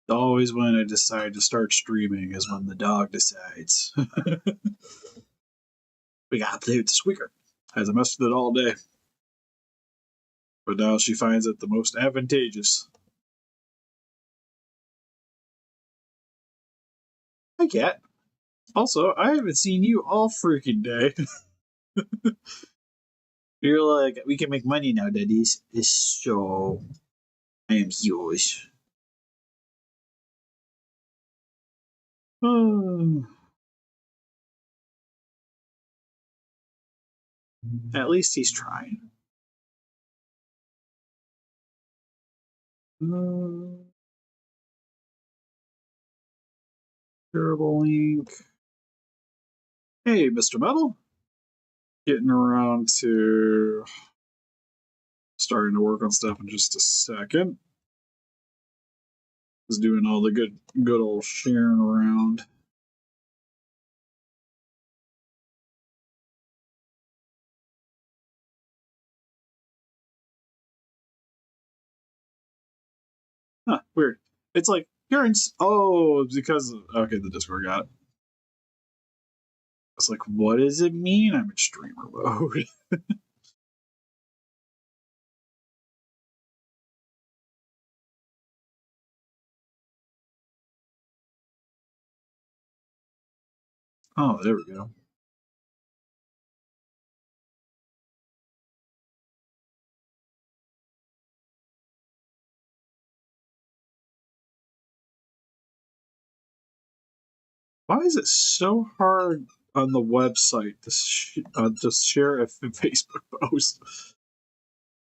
Always when I decide to start streaming is when the dog decides. We gotta play with the squeaker. Hasn't messed with it all day. But now she finds it the most advantageous. Hi, cat. Also, I haven't seen you all freaking day. You're like, we can make money now, daddies. So, I am yours. At least he's trying. Durable link. Hey, Mr. Metal. Getting around to starting to work on stuff in just a second. Just doing all the good old sharing around. Huh, weird. It's like, you're in. Oh, because. Okay, the Discord got it. It's like, what does it mean I'm in streamer mode? Oh, there we go. Why is it so hard on the website to just share a Facebook post?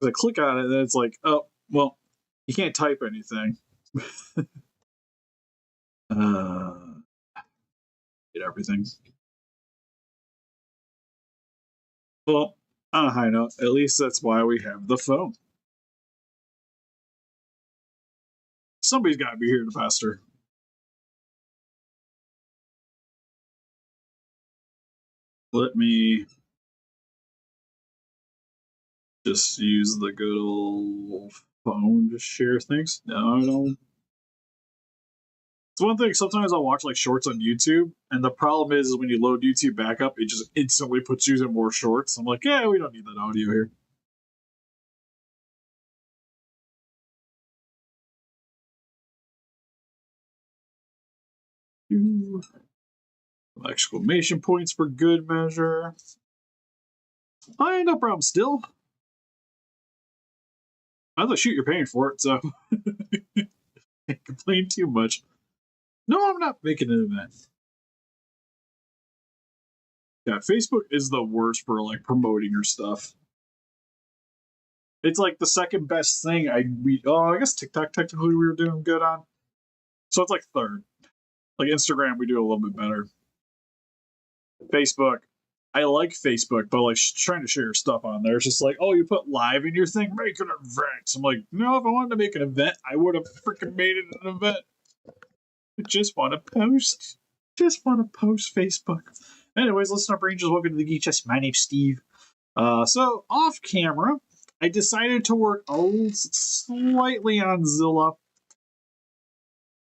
I click on it, and it's like, oh, well, you can't type anything. Get everything. Well, on a high note, at least that's why we have the phone. Somebody's got to be here to pester. Let me just use the good old phone to share things. No, I don't. It's one thing. Sometimes I'll watch like shorts on YouTube, and the problem is when you load YouTube back up, it just instantly puts you in more shorts. I'm like, yeah, we don't need that audio here. Exclamation points for good measure. I ain't no problem still. I thought shoot, you're paying for it, so can't complain too much. No, I'm not making an event. Yeah, Facebook is the worst for like promoting your stuff. It's like the second best thing. I guess TikTok technically we were doing good on. So it's like third. Like Instagram, we do a little bit better. Facebook, I like Facebook, but like trying to share your stuff on there, it's just like, oh, you put live in your thing, make an event. I'm like, no, if I wanted to make an event, I would have freaking made it an event. I just want to post. Just want to post Facebook. Anyways, listen up, Rangers. Welcome to the Geek Chest. My name's Steve. So off camera, I decided to work slightly on Zilla,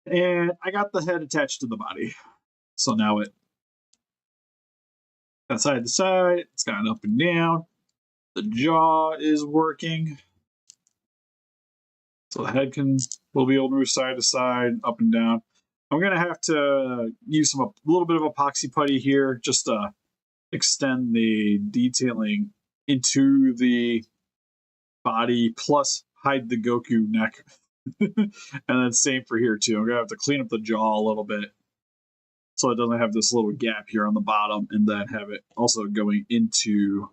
and I got the head attached to the body. So now it got side to side, it's gone up and down. The jaw is working. So the head will be able to move side to side, up and down. I'm gonna have to use a little bit of epoxy putty here just to extend the detailing into the body, plus hide the Goku neck. And then same for here too. I'm gonna have to clean up the jaw a little bit so it doesn't have this little gap here on the bottom, and then have it also going into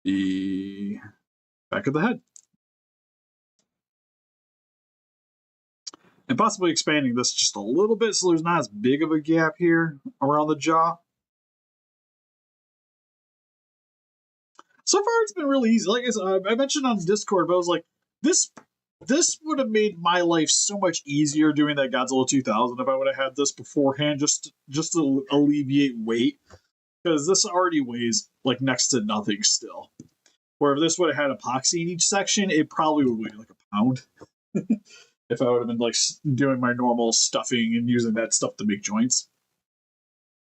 the back of the head. And possibly expanding this just a little bit so there's not as big of a gap here around the jaw. So far, it's been really easy. Like I mentioned on Discord, but I was like, this would have made my life so much easier doing that Godzilla 2000 if I would have had this beforehand, just to alleviate weight, because this already weighs like next to nothing still. Where if this would have had epoxy in each section, it probably would weigh like a pound. if I would have been like doing my normal stuffing and using that stuff to make joints.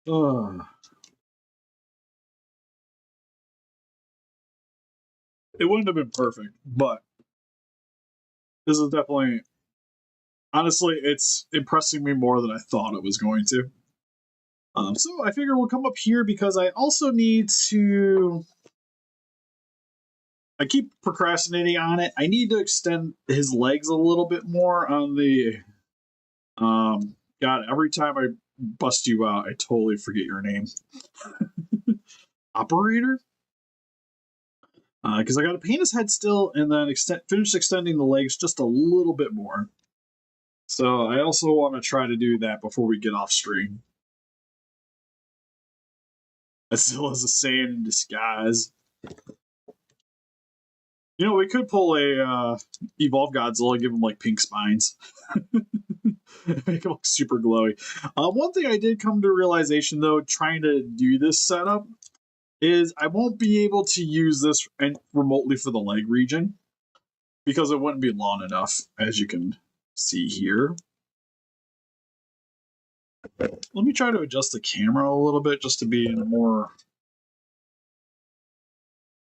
Ugh. It wouldn't have been perfect, but this is definitely, honestly, it's impressing me more than I thought it was going to. So I figure we'll come up here because I also need to. I keep procrastinating on it. I need to extend his legs a little bit more on the. God, every time I bust you out, I totally forget your name. Operator? Because I got to paint his head still and then finish extending the legs just a little bit more. So I also want to try to do that before we get off stream. Zilla's a Saiyan in disguise. You know, we could pull a Evolve Godzilla, give him like pink spines. Make him look super glowy. One thing I did come to realization though, trying to do this setup, is I won't be able to use this remotely for the leg region because it wouldn't be long enough, as you can see here. Let me try to adjust the camera a little bit just to be in a more.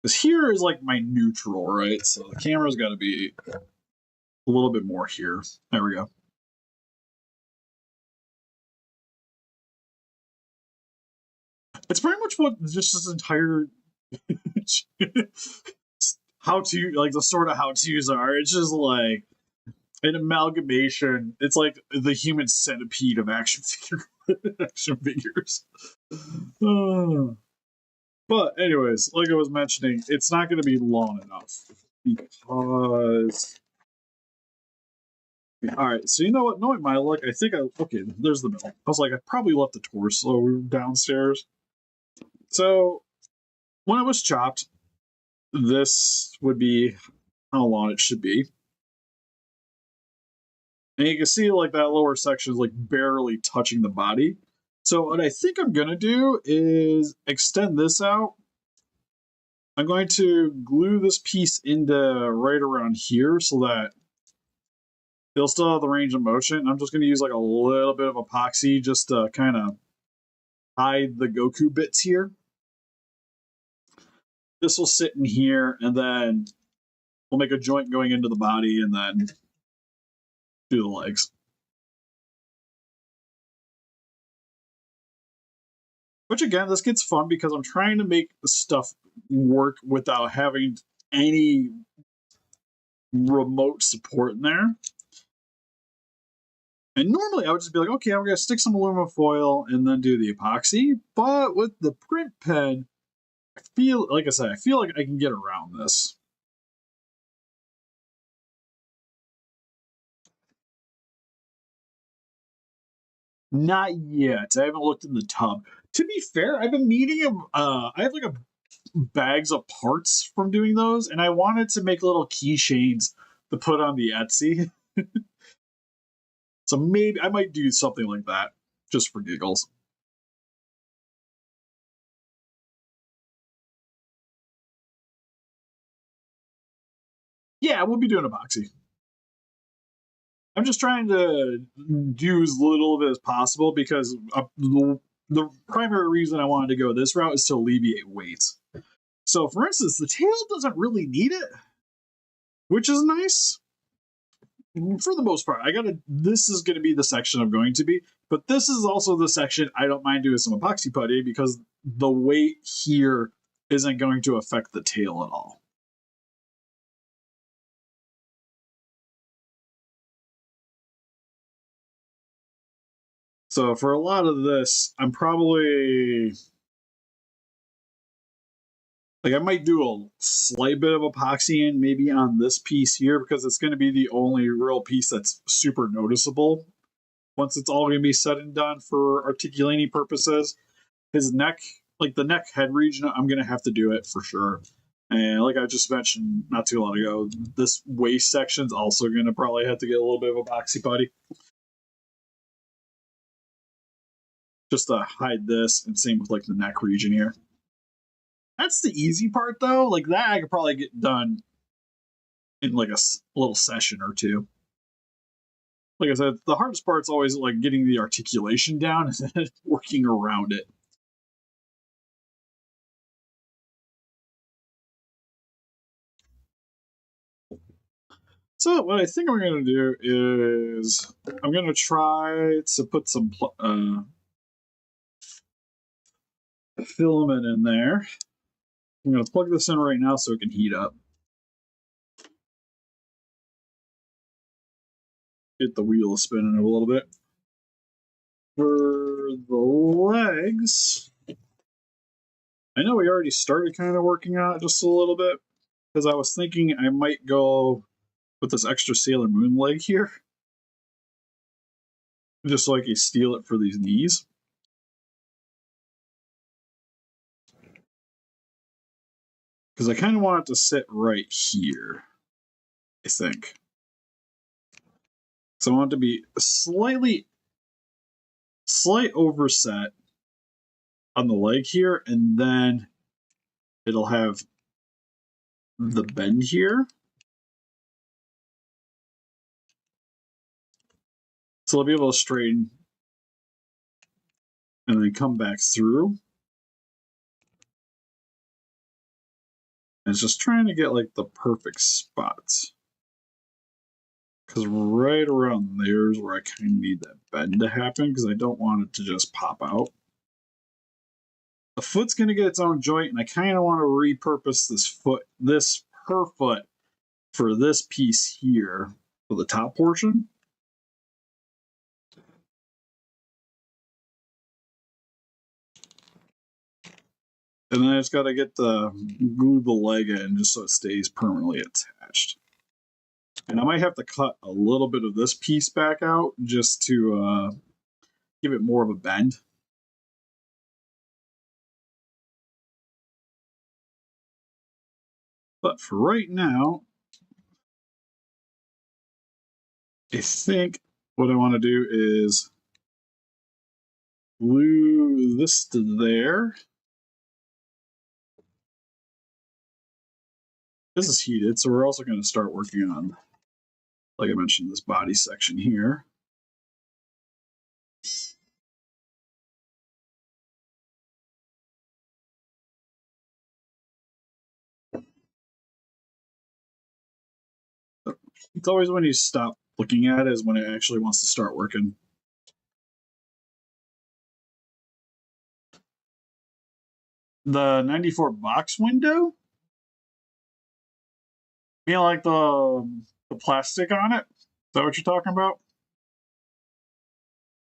Because here is like my neutral, right? So the camera's got to be a little bit more here. There we go. It's pretty much what just this entire how to, like the sort of how to's are. It's just like an amalgamation. It's like the human centipede of action figures. But anyways, like I was mentioning, it's not going to be long enough because. All right, so you know what? Knowing my luck, I think okay. There's the middle. I was like, I probably left the torso downstairs. So when it was chopped, this would be how long it should be. And you can see like that lower section is like barely touching the body. So what I think I'm going to do is extend this out. I'm going to glue this piece into right around here so that they'll still have the range of motion. I'm just going to use like a little bit of epoxy just to kind of hide the Goku bits here. This will sit in here, and then we'll make a joint going into the body and then do the legs. Which again, this gets fun because I'm trying to make the stuff work without having any remote support in there. And normally I would just be like, okay, I'm going to stick some aluminum foil and then do the epoxy. But with the print pen, I feel like I can get around this. Not yet. I haven't looked in the tub. To be fair, I've been meeting I have like bags of parts from doing those, and I wanted to make little keychains to put on the Etsy. So maybe I might do something like that just for giggles. Yeah, we'll be doing epoxy. I'm just trying to do as little of it as possible because the primary reason I wanted to go this route is to alleviate weight. So, for instance, the tail doesn't really need it, which is nice. For the most part, this is going to be the section I'm going to be, but this is also the section I don't mind doing some epoxy putty because the weight here isn't going to affect the tail at all. So for a lot of this, I'm probably like I might do a slight bit of epoxy in maybe on this piece here because it's going to be the only real piece that's super noticeable once it's all going to be said and done for articulating purposes. His neck, like the neck head region, I'm going to have to do it for sure. And like I just mentioned not too long ago, this waist section's also going to probably have to get a little bit of epoxy putty. Just to hide this, and same with like the neck region here. That's the easy part though. Like that I could probably get done in like a little session or two. like I said, the hardest part's always like getting the articulation down and then working around it. So what I think I'm going to do is I'm going to try to put some filament in there. I'm going to plug this in right now so it can heat up. Get the wheel spinning a little bit. For the legs, I know we already started kind of working on it just a little bit, because I was thinking I might go with this extra Sailor Moon leg here, just so I can steal it for these knees. Because I kind of want it to sit right here, I think. So I want it to be a slight overset on the leg here, and then it'll have the bend here. So I'll be able to straighten and then come back through. And it's just trying to get like the perfect spots. Because right around there is where I kind of need that bend to happen, because I don't want it to just pop out. The foot's going to get its own joint, and I kind of want to repurpose this per foot for this piece here for the top portion. And then I just got to get glue the leg in just so it stays permanently attached. And I might have to cut a little bit of this piece back out just to give it more of a bend. But for right now, I think what I want to do is glue this to there. This is heated, so we're also going to start working on, like I mentioned, this body section here. It's always when you stop looking at it is when it actually wants to start working. The 94 box window? You know, like the plastic on it? Is that what you're talking about?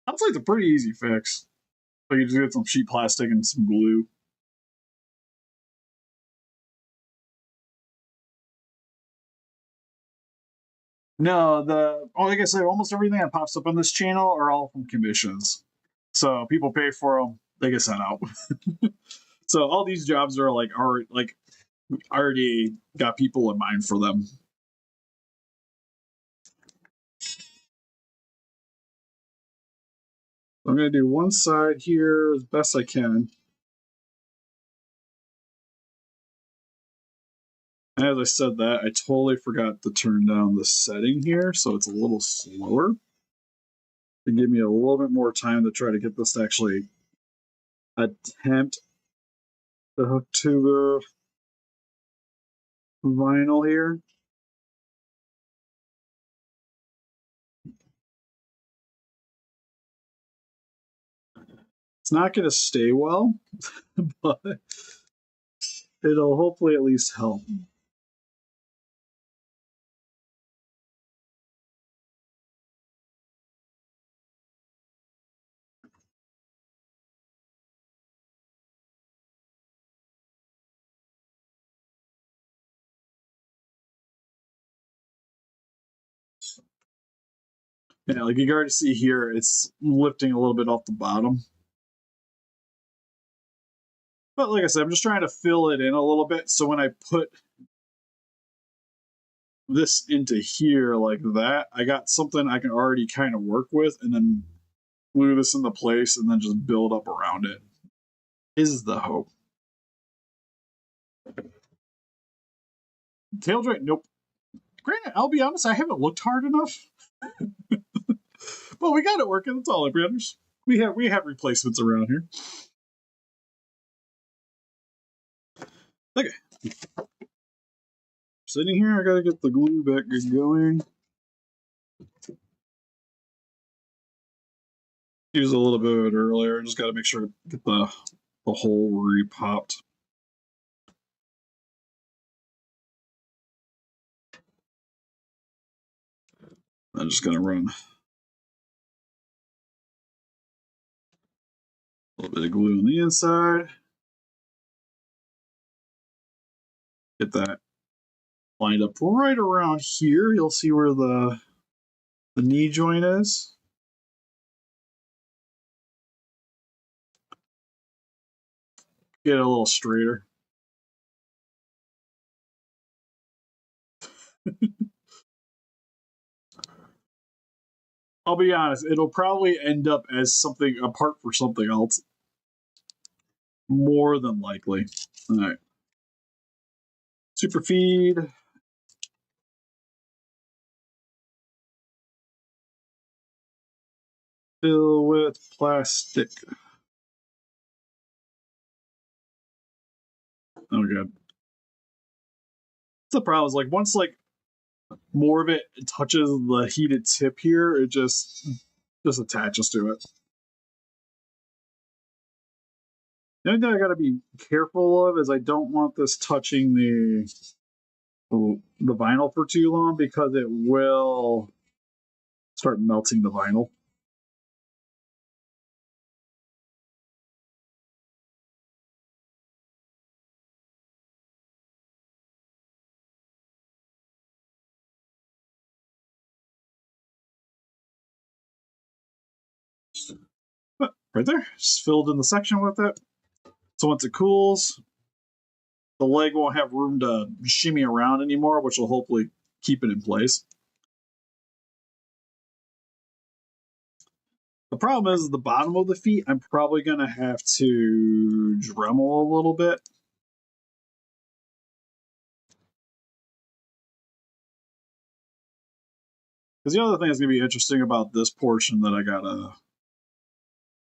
That's like a pretty easy fix. So you just get some sheet plastic and some glue. No, like I said, almost everything that pops up on this channel are all from commissions. So people pay for them, they get sent out. So all these jobs are already got people in mind for them. I'm going to do one side here as best I can. And as I said that, I totally forgot to turn down the setting here, so it's a little slower. To give me a little bit more time to try to get this to actually attempt to hook to the vinyl here. It's not going to stay well, but it'll hopefully at least help. Yeah, like you can already see here, it's lifting a little bit off the bottom. But like I said, I'm just trying to fill it in a little bit, so when I put this into here like that, I got something I can already kind of work with, and then glue this into place and then just build up around it is the hope. Tail joint, nope. Granted, I'll be honest, I haven't looked hard enough. Well, we got it working. That's all that matters. We have replacements around here. Okay. Sitting here, I gotta get the glue back going. Use a little bit earlier. Just gotta make sure to get the hole re-popped. I'm just gonna run a little bit of glue on the inside. Get that lined up right around here. You'll see where the knee joint is. Get it a little straighter. I'll be honest, it'll probably end up as something apart for something else. More than likely. All right. Super feed. Fill with plastic. Oh god. The problem is, like, once like more of it touches the heated tip here, it just attaches to it. The only thing I gotta be careful of is I don't want this touching the vinyl for too long, because it will start melting the vinyl. But right there, just filled in the section with it. So once it cools, the leg won't have room to shimmy around anymore, which will hopefully keep it in place. The problem is the bottom of the feet, I'm probably going to have to Dremel a little bit. Because the other thing that's going to be interesting about this portion that I got to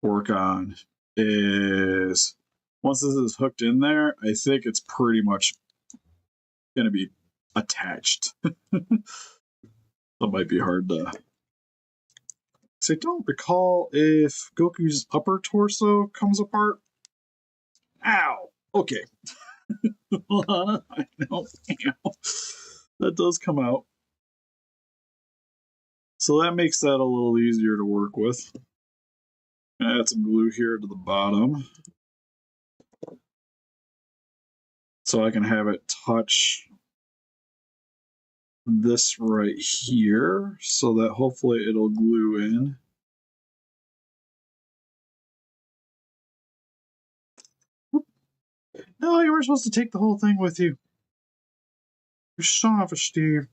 work on is, once this is hooked in there, I think it's pretty much going to be attached. That might be hard to... So I don't recall if Goku's upper torso comes apart. Ow! Okay. I know. That does come out. So that makes that a little easier to work with. Add some glue here to the bottom, so I can have it touch this right here, so that hopefully it'll glue in. No, you were supposed to take the whole thing with you. You son of a Steve.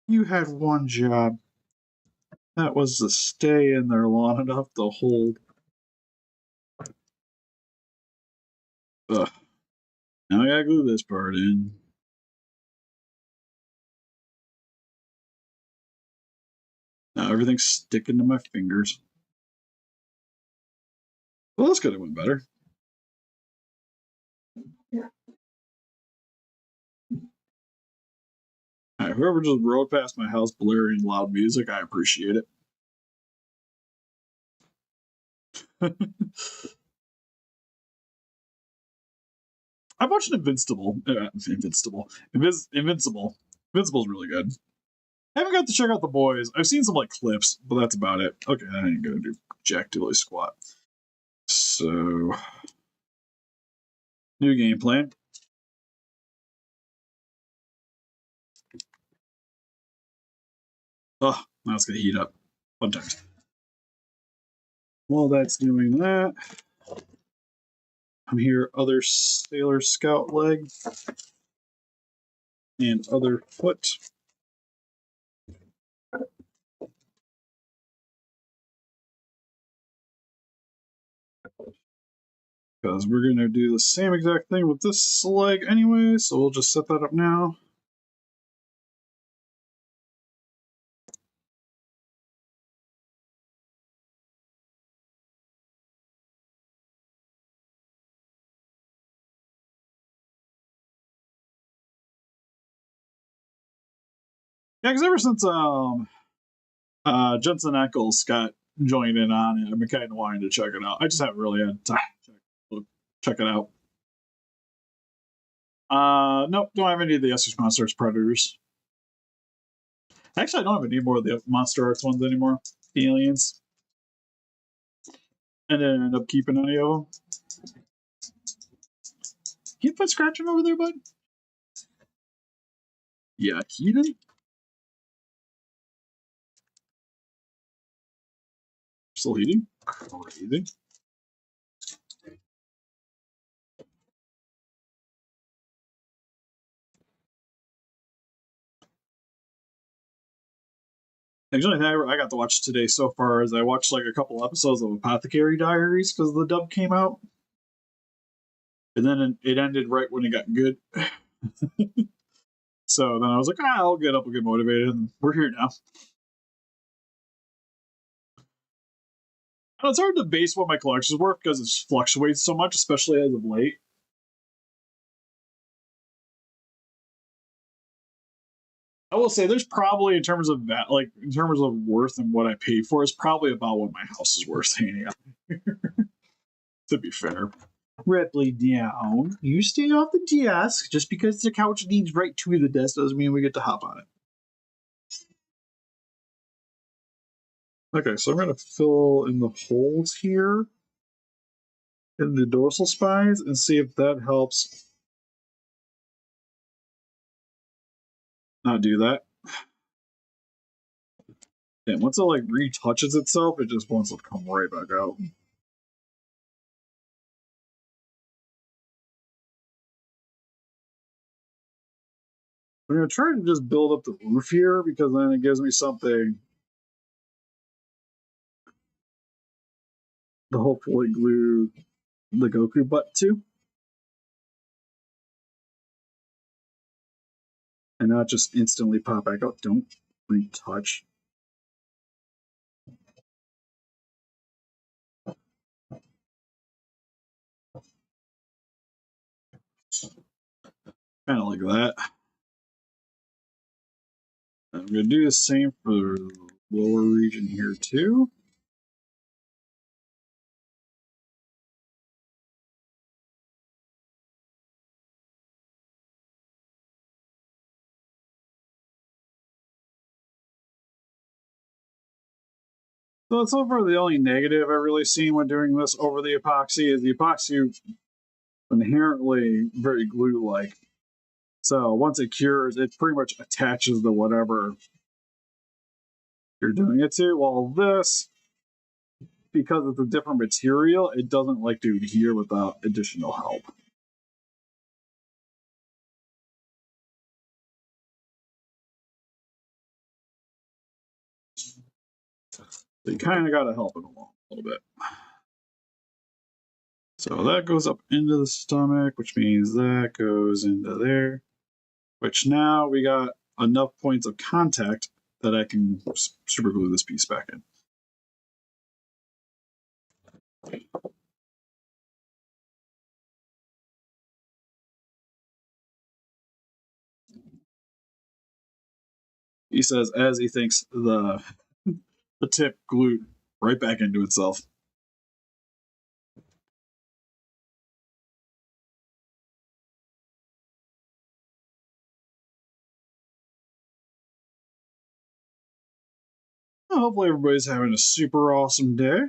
You had one job. That was to stay in there long enough to hold. Ugh. Now I gotta glue this part in. Now everything's sticking to my fingers. Well, this could have went better. All right, whoever just rode past my house blaring loud music, I appreciate it. I'm watching Invincible. Invincible. Invincible's really good. I haven't got to check out The Boys. I've seen some like clips, but that's about it. Okay, I ain't gonna do jack diddly squat. So, new game plan. Oh, now it's gonna heat up. Fun times. While that's doing that, I'm here, other Sailor Scout leg and other foot. Because we're going to do the same exact thing with this leg anyway, so we'll just set that up now. Yeah, because ever since Jensen Eccles got joined in on it, I've been kind of wanting to check it out. I just haven't really had time to check it out. Nope, don't have any of the Essex Monster Arts Predators. Actually, I don't have any more of the Monster Arts ones anymore. The aliens. And didn't end up keeping any of them. You put scratching over there, bud? Yeah, he did. Still eating? Crazy. The only thing I got to watch today so far is I watched like a couple episodes of Apothecary Diaries because the dub came out. And then it ended right when it got good. So then I was like, I'll get up and get motivated, and we're here now. And it's hard to base what my collection's worth because it fluctuates so much, especially as of late. I will say there's probably in terms of that, like in terms of worth and what I paid for, is probably about what my house is worth hanging out. To be fair. Ripley down. You stay off the desk. Just because the couch leads right to the desk doesn't mean we get to hop on it. Okay, so I'm going to fill in the holes here in the dorsal spines and see if that helps not do that. And once it like retouches itself, it just wants to come right back out. I'm going to try to just build up the roof here because then it gives me something to hopefully glue the Goku butt to. And not just instantly pop back out. Don't retouch. Kind of like that. I'm going to do the same for the lower region here too. So far, the only negative I've really seen when doing this over the epoxy is the epoxy inherently very glue-like. So once it cures, it pretty much attaches to whatever you're doing it to. While this, because it's a different material, it doesn't like to adhere without additional help. So you kind of got to help it along a little bit. So that goes up into the stomach, which means that goes into there. Which now we got enough points of contact that I can super glue this piece back in. He says as he thinks the tip glued right back into itself. Well, hopefully everybody's having a super awesome day.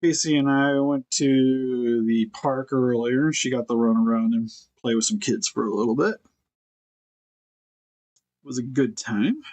Casey and I went to the park earlier. She got to run around and play with some kids for a little bit. It was a good time.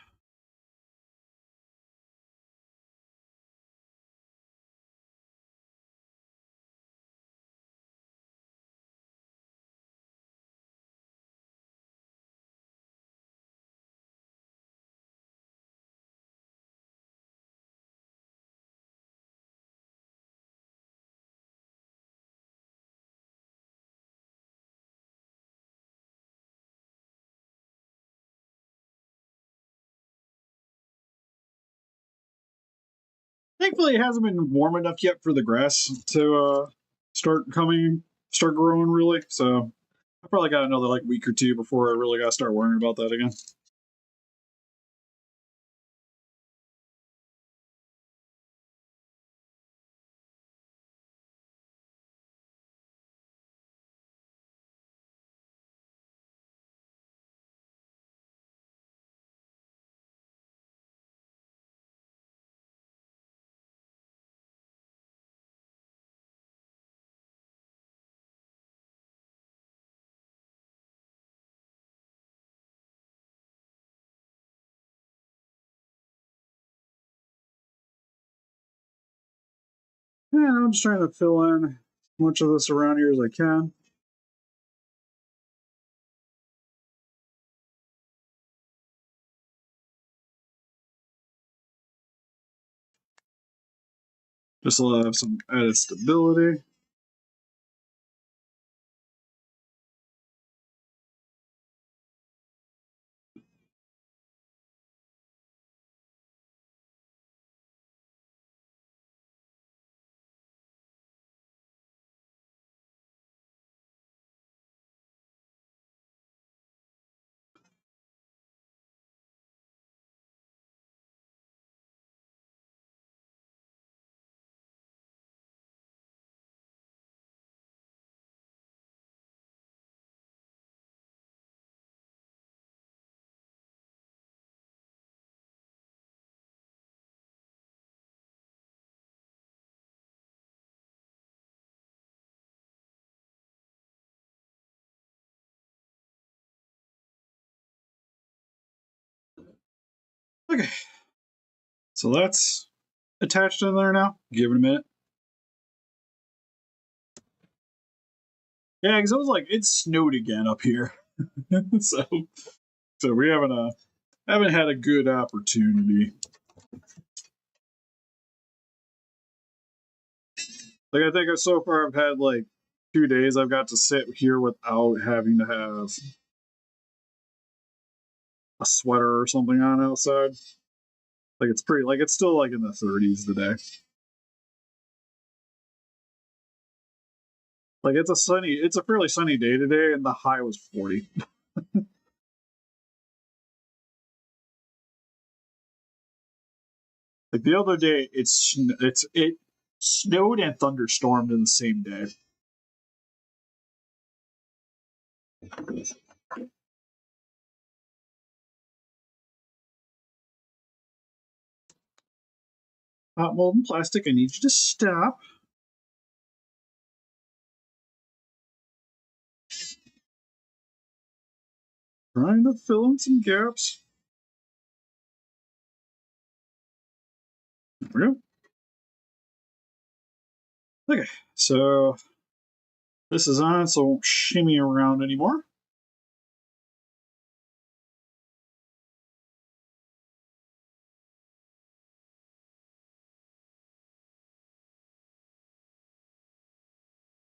Thankfully, it hasn't been warm enough yet for the grass to start growing really. So I probably got another like week or two before I really got to start worrying about that again. And I'm just trying to fill in as much of this around here as I can. Just to have some added stability. Okay, so that's attached in there now. Give it a minute. Yeah, because it was like it snowed again up here, so we haven't had a good opportunity. Like I think so far I've had like 2 days I've got to sit here without having to have a sweater or something on outside. Like it's pretty like it's still like in the 30s today. Like it's a fairly sunny day today, and the high was 40. Like the other day, it snowed and thunderstormed in the same day. Hot molten plastic, I need you to stop. Trying to fill in some gaps. There we go. Okay, so this is on, so it won't shimmy around anymore.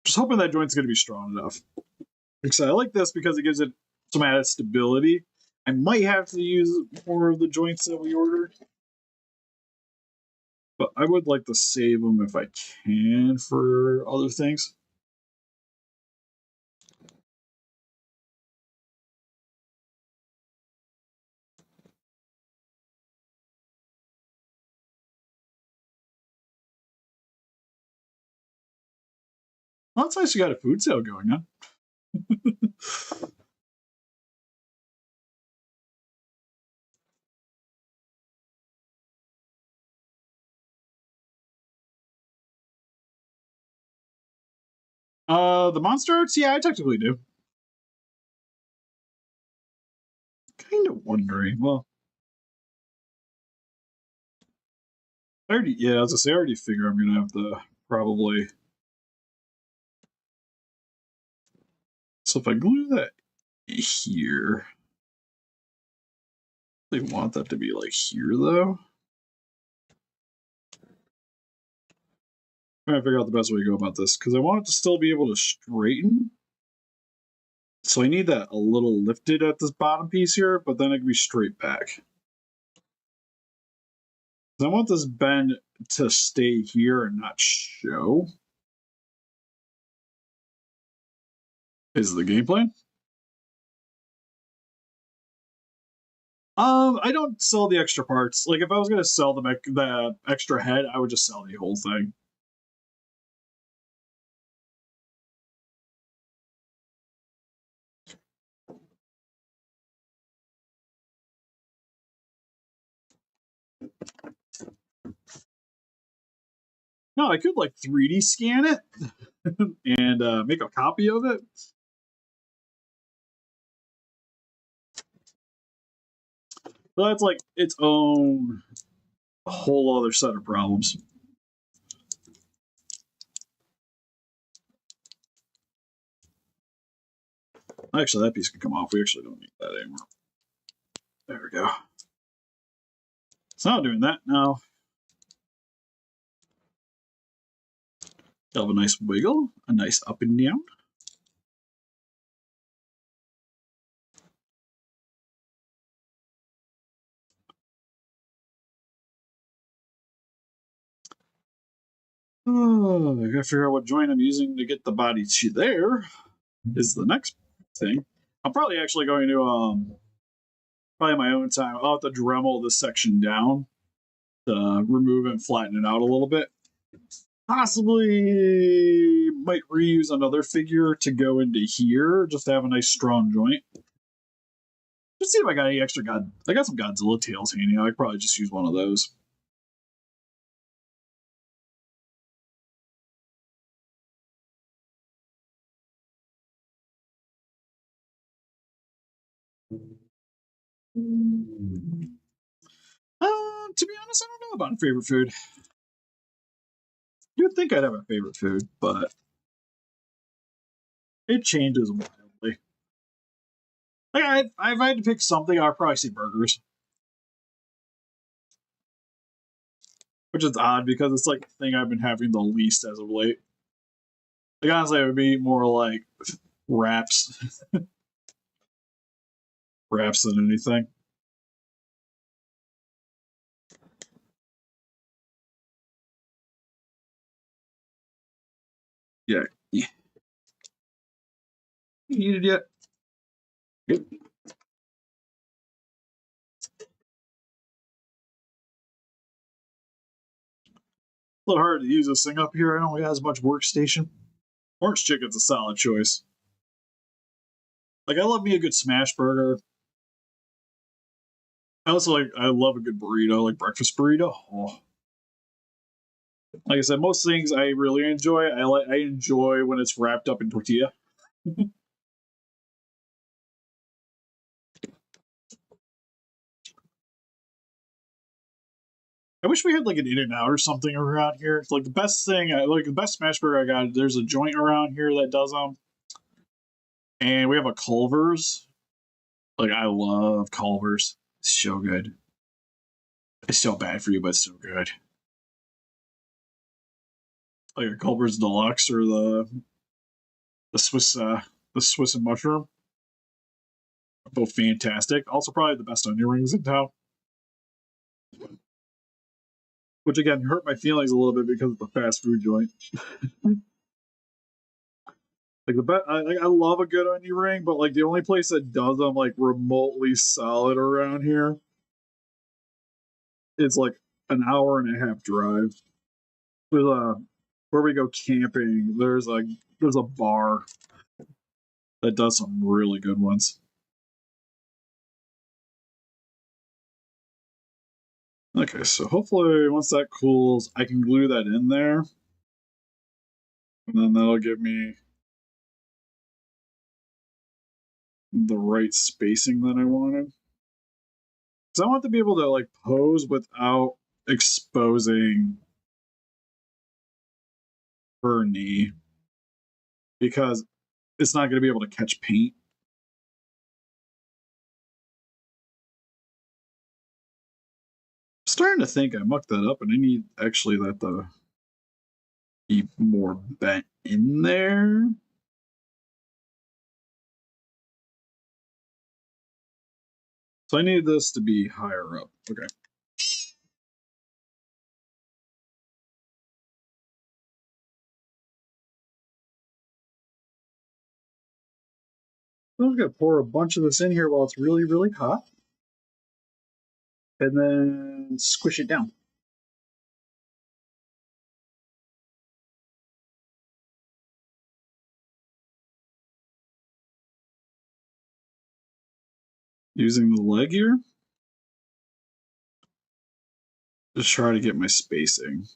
Just hoping that joint's going to be strong enough. Because I like this because it gives it some added stability. I might have to use more of the joints that we ordered, but I would like to save them if I can for other things. Well, it's nice you got a food sale going on. The monster arts, yeah, I technically do. Kind of wondering. Well, I already, yeah, as I say, I already figure I'm gonna have to probably. So if I glue that here, they want that to be like here though. I'm trying to figure out the best way to go about this because I want it to still be able to straighten. So I need that a little lifted at this bottom piece here, but then it can be straight back. I want this bend to stay here and not show. Is the game plan? I don't sell the extra parts. Like if I was gonna sell the extra head, I would just sell the whole thing. No, I could like 3D scan it and make a copy of it. But that's like its own whole other set of problems. Actually, that piece can come off. We actually don't need that anymore. There we go. So now doing that now. Have a nice wiggle, a nice up and down. Oh, I gotta figure out what joint I'm using to get the body to there. Is the next thing. I'm probably actually going to probably my own time. I'll have to Dremel this section down to remove and flatten it out a little bit. Possibly might reuse another figure to go into here just to have a nice strong joint. Just see if I got any extra God. I got some Godzilla tails handy. I could probably just use one of those. To be honest, I don't know about a favorite food. You'd think I'd have a favorite food, but it changes wildly. Like I've had to pick something, I'd probably say burgers. Which is odd because it's like the thing I've been having the least as of late. Like honestly, it would be more like wraps. Wraps than anything. Yeah. You eat it yet? Yep. A little hard to use this thing up here. I don't have as much workstation. Orange chicken's a solid choice. Like I love me a good smash burger. I also I love a good burrito, like breakfast burrito. Oh. Like I said, most things I really enjoy. I enjoy when it's wrapped up in tortilla. I wish we had like an In-N-Out or something around here. Like the best thing, like the best smash burger I got. There's a joint around here that does them, and we have a Culver's. Like I love Culver's. It's so good. It's so bad for you, but it's so good. Like a Culver's Deluxe or the Swiss and mushroom. Both fantastic. Also, probably the best onion rings in town. Which again hurt my feelings a little bit because of the fast food joint. Like I love a good onion ring, but like the only place that does them like remotely solid around here is like an hour and a half drive. There's a where we go camping. There's a bar that does some really good ones. Okay, so hopefully once that cools, I can glue that in there, and then that'll give me the right spacing that I wanted. Because I want to be able to like pose without exposing her knee, because it's not going to be able to catch paint. I'm starting to think I mucked that up, and I need actually that to be more bent in there. So I need this to be higher up. Okay. I'm just going to pour a bunch of this in here while it's really, really hot. And then squish it down. Using the leg here. Just try to get my spacing.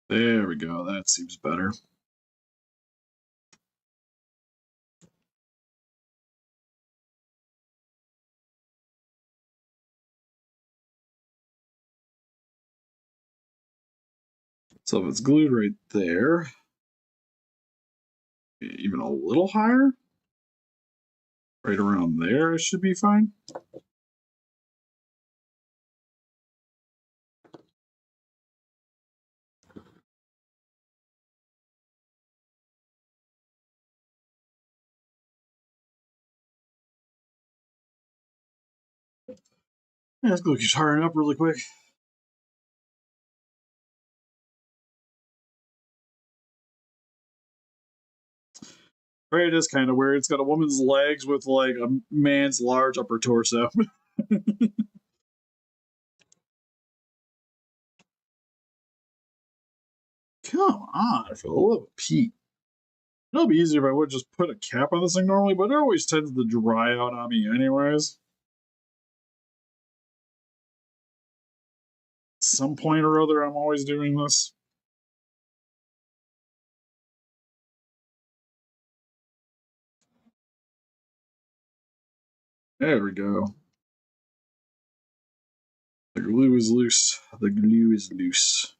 There we go. That seems better. So if it's glued right there, even a little higher. Right around there, it should be fine. Yeah, let's go keep hiring up really quick. Right, it is kind of weird. It's got a woman's legs with like a man's large upper torso. Come on, for the love of Pete. It'll be easier if I would just put a cap on this thing normally, but it always tends to dry out on me anyways. Some point or other, I'm always doing this. There we go. The glue is loose. The glue is loose.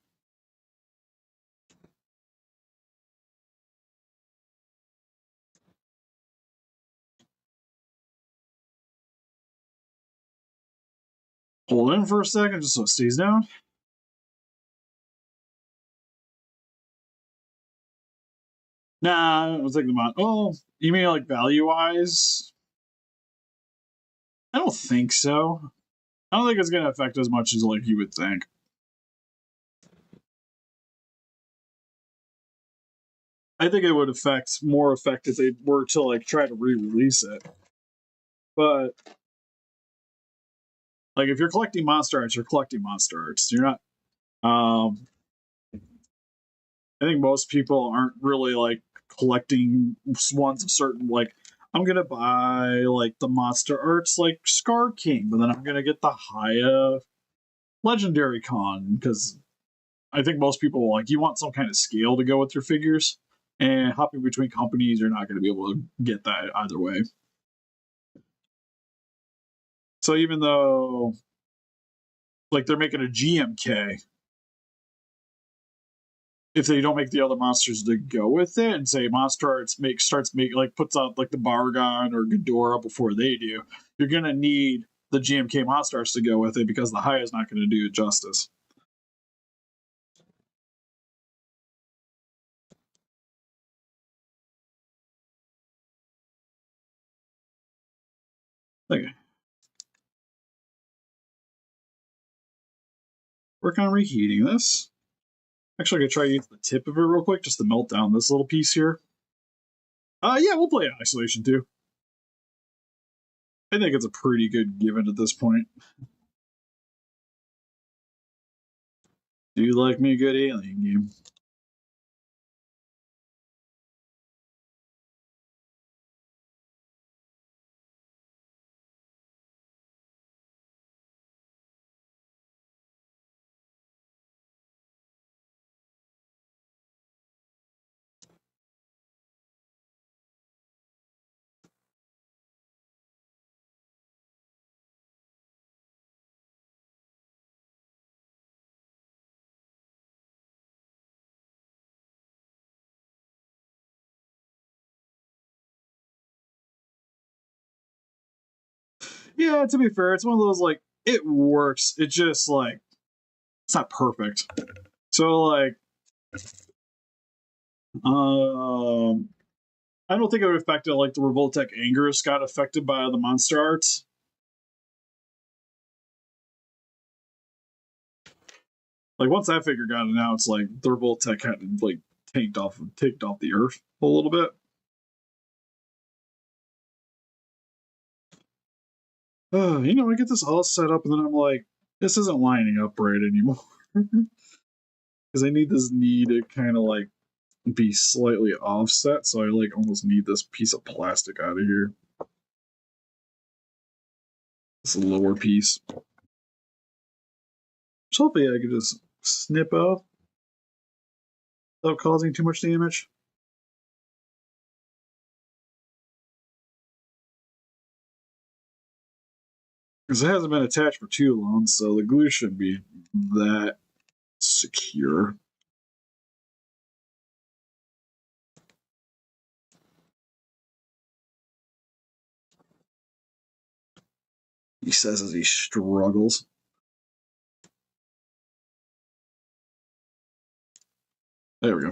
Hold in for a second just so it stays down. Nah, I was thinking about, oh, you mean like value wise? I don't think so. I don't think it's going to affect as much as like you would think. I think it would affect more effect if they were to like try to re-release it. But like if you're collecting monster arts, you're collecting monster arts. You're not. I think most people aren't really like collecting ones of certain like. I'm gonna buy like the monster arts like Scar King, but then I'm gonna get the Haya Legendary Con because I think most people like you want some kind of scale to go with your figures, and hopping between companies, you're not going to be able to get that either way. So even though like they're making a GMK, if they don't make the other monsters to go with it, and say Monster Arts starts making like puts out like the Bargon or Ghidorah before they do, you're going to need the GMK Monster Arts to go with it because the High is not going to do it justice. Okay. Work on reheating this. Actually, I'm going to try to use the tip of it real quick just to melt down this little piece here. Yeah, we'll play Isolation too. I think it's a pretty good given at this point. Do you like me a good alien game? Yeah, to be fair, it's one of those like it works. It just like it's not perfect. So like um I don't think it would affect it like the Revoltech Angerus got affected by the monster arts. Like once that figure got announced, like the Revoltech had like tanked off the earth a little bit. You know, I get this all set up and then I'm like, this isn't lining up right anymore. Because I need this knee to kind of like be slightly offset, so I like almost need this piece of plastic out of here. This lower piece. So hopefully I can just snip off without causing too much damage. Because it hasn't been attached for too long, so the glue shouldn't be that secure. he says as he struggles. There we go.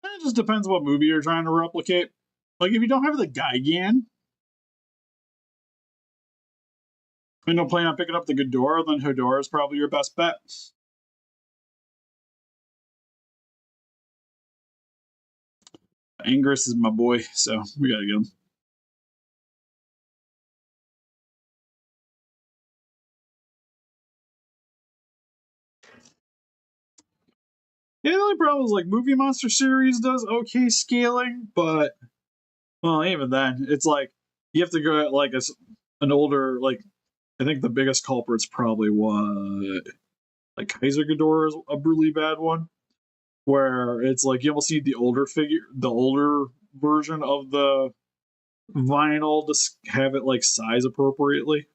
It just depends what movie you're trying to replicate. Like, if you don't have the Gigan, and don't plan on picking up the Ghidorah, then Hedorah is probably your best bet. Angus is my boy, so we gotta get him. Yeah, the only problem is like Movie Monster series does okay scaling, but well, even then, it's like you have to go at like an older like. I think the biggest culprit's probably what like Kaiser Ghidorah is a really bad one, where it's like you almost need the older figure, the older version of the vinyl to have it like size appropriately.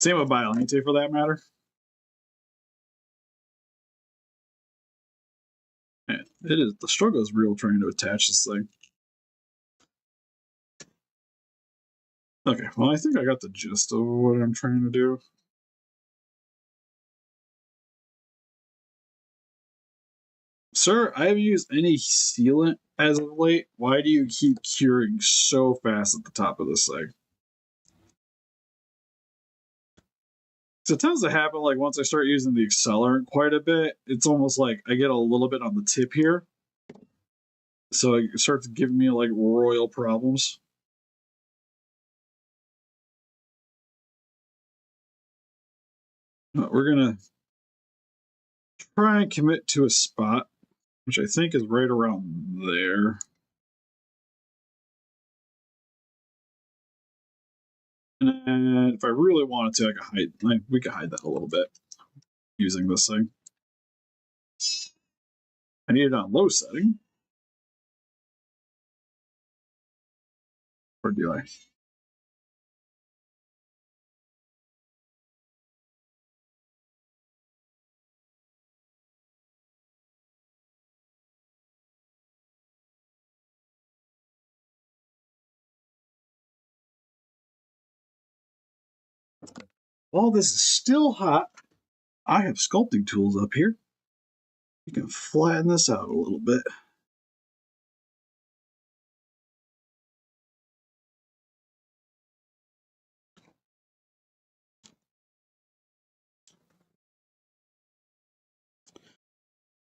Same with Biolante for that matter. Man, it is the struggle is real trying to attach this thing. Okay, well I think I got the gist of what I'm trying to do. Sir, I haven't used any sealant as of late. Why do you keep curing so fast at the top of this thing? So it tends to happen like once I start using the accelerant quite a bit, it's almost like I get a little bit on the tip here. So it starts giving me like royal problems. We're gonna try and commit to a spot, which I think is right around there. And if I really wanted to, I could hide. We could hide that a little bit using this thing. I need it on low setting. Or do I? While this is still hot, I have sculpting tools up here. You can flatten this out a little bit.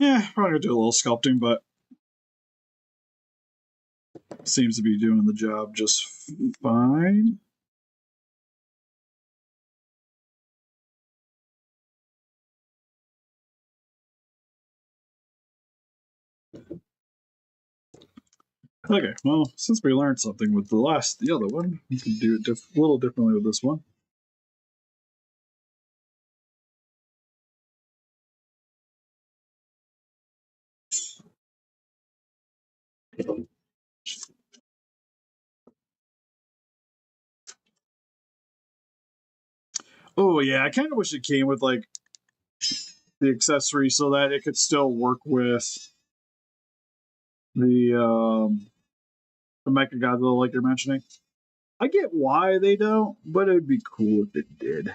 Yeah, probably gonna do a little sculpting, but seems to be doing the job just fine. Okay, well, since we learned something with the other one, you can do it a little differently with this one. Oh yeah, I kind of wish it came with like the accessory so that it could still work with the Mecha Godzilla, like you're mentioning. I get why they don't, but it'd be cool if it did.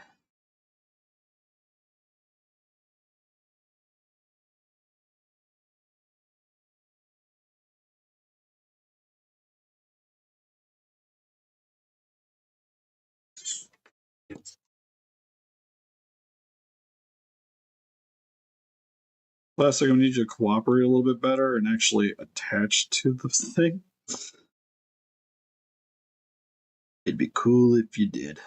Last thing, I need you to cooperate a little bit better and actually attach to the thing. It'd be cool if you did.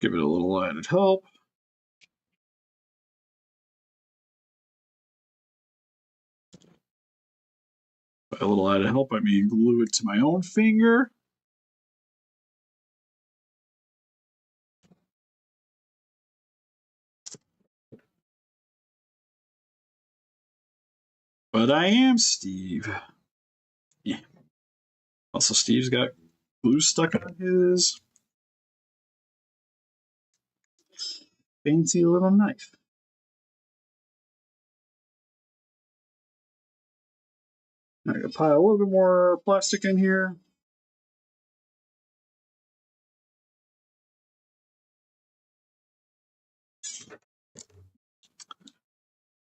Give it a little added help. By a little added help, I mean glue it to my own finger. But I am Steve. Yeah. Also, Steve's got glue stuck on his fancy little knife. I'm going to pile a little bit more plastic in here.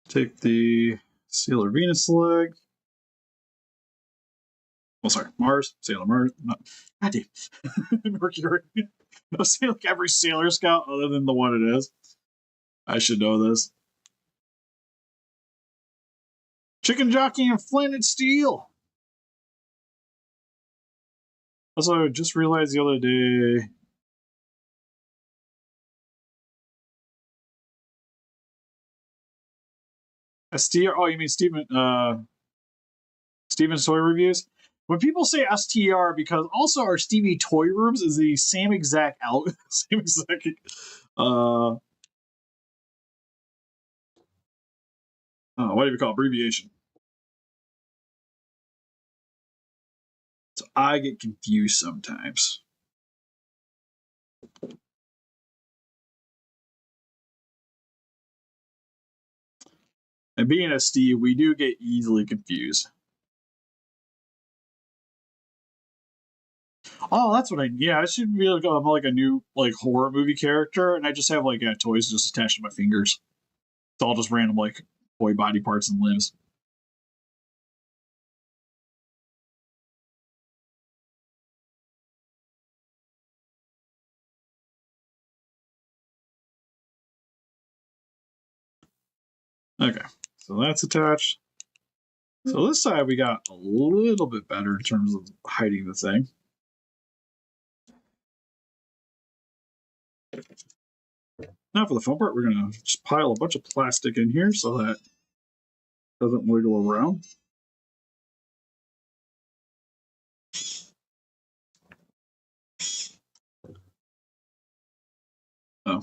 Take the Sailor Venus leg. Oh, sorry, Mars, Sailor Mars. Not, God damn. Mercury. No, say like every Sailor Scout other than the one it is. I should know this. Chicken Jockey and Flint and Steel. Also, I just realized the other day. STR. Oh, you mean Steven's Toy Reviews? When people say STR, because also our Stevie Toy Rooms is the same exact same exact what do you call it? Abbreviation? So I get confused sometimes. And being a Steve, we do get easily confused. Oh, that's what I should be like a new like horror movie character, and I just have like toys just attached to my fingers. It's all just random like toy body parts and limbs. Okay, so that's attached. So this side we got a little bit better in terms of hiding the thing. Now for the fun part, we're gonna just pile a bunch of plastic in here so that it doesn't wiggle around. Oh.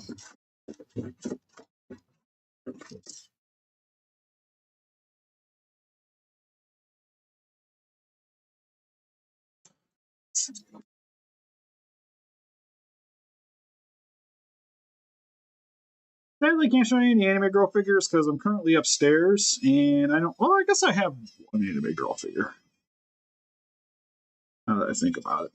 Sadly, can't show you any anime girl figures because I'm currently upstairs and I don't. Well, I guess I have one anime girl figure. Now that I think about it.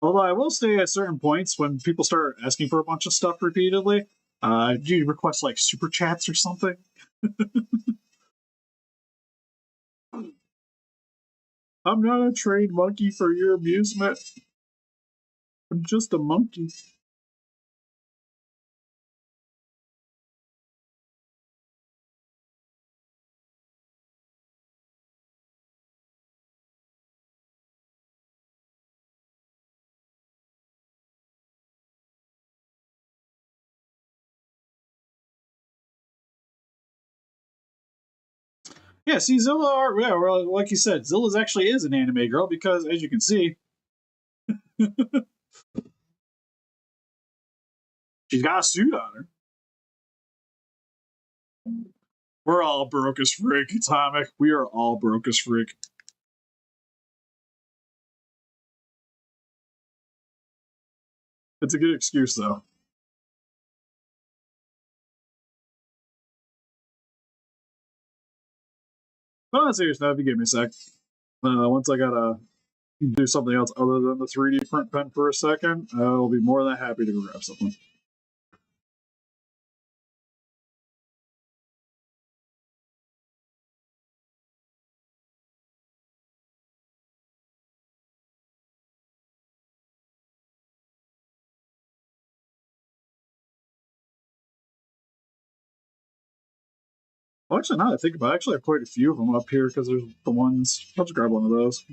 Although I will say at certain points when people start asking for a bunch of stuff repeatedly, do you request like super chats or something? I'm not a trained monkey for your amusement. I'm just a monkey. Yeah, see, Zilla, yeah, well, like you said, Zilla's actually is an anime girl because, as you can see, she's got a suit on her. We're all broke as frick, Atomic. We are all broke as frick. It's a good excuse, though. But on a serious note, if you give me a sec, once I gotta do something else other than the 3D print pen for a second, I'll be more than happy to grab something. Well, actually, now that I think about it, I actually have quite a few of them up here because there's the ones. I'll just grab one of those.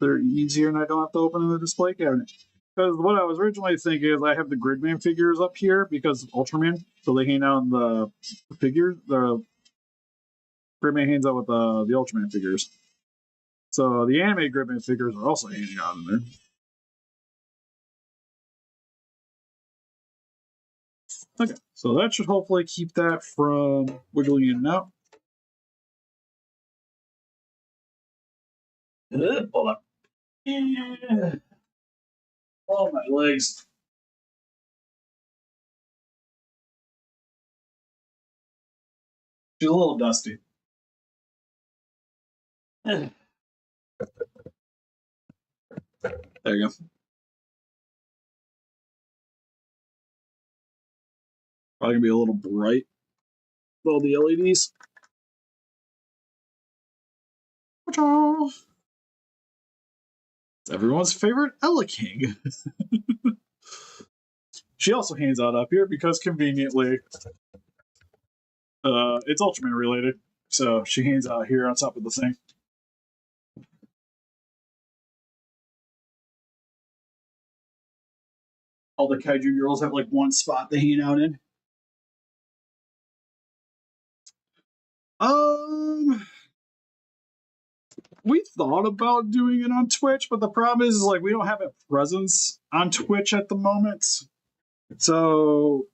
They're easier and I don't have to open the display cabinet. Because what I was originally thinking is I have the Gridman figures up here because Ultraman, so they hang out in the figures. The Gridman hangs out with the Ultraman figures. So the anime Gridman figures are also hanging out in there. Okay, so that should hopefully keep that from wiggling in and out. Hold up. Yeah. Oh, my legs. She's a little dusty. There you go. Probably gonna be a little bright with all the LEDs. It's everyone's favorite Ella King. She also hangs out up here because conveniently, it's Ultraman related. So she hangs out here on top of the thing. All the kaiju girls have like one spot they hang out in. We thought about doing it on Twitch, but the problem is like we don't have a presence on Twitch at the moment. So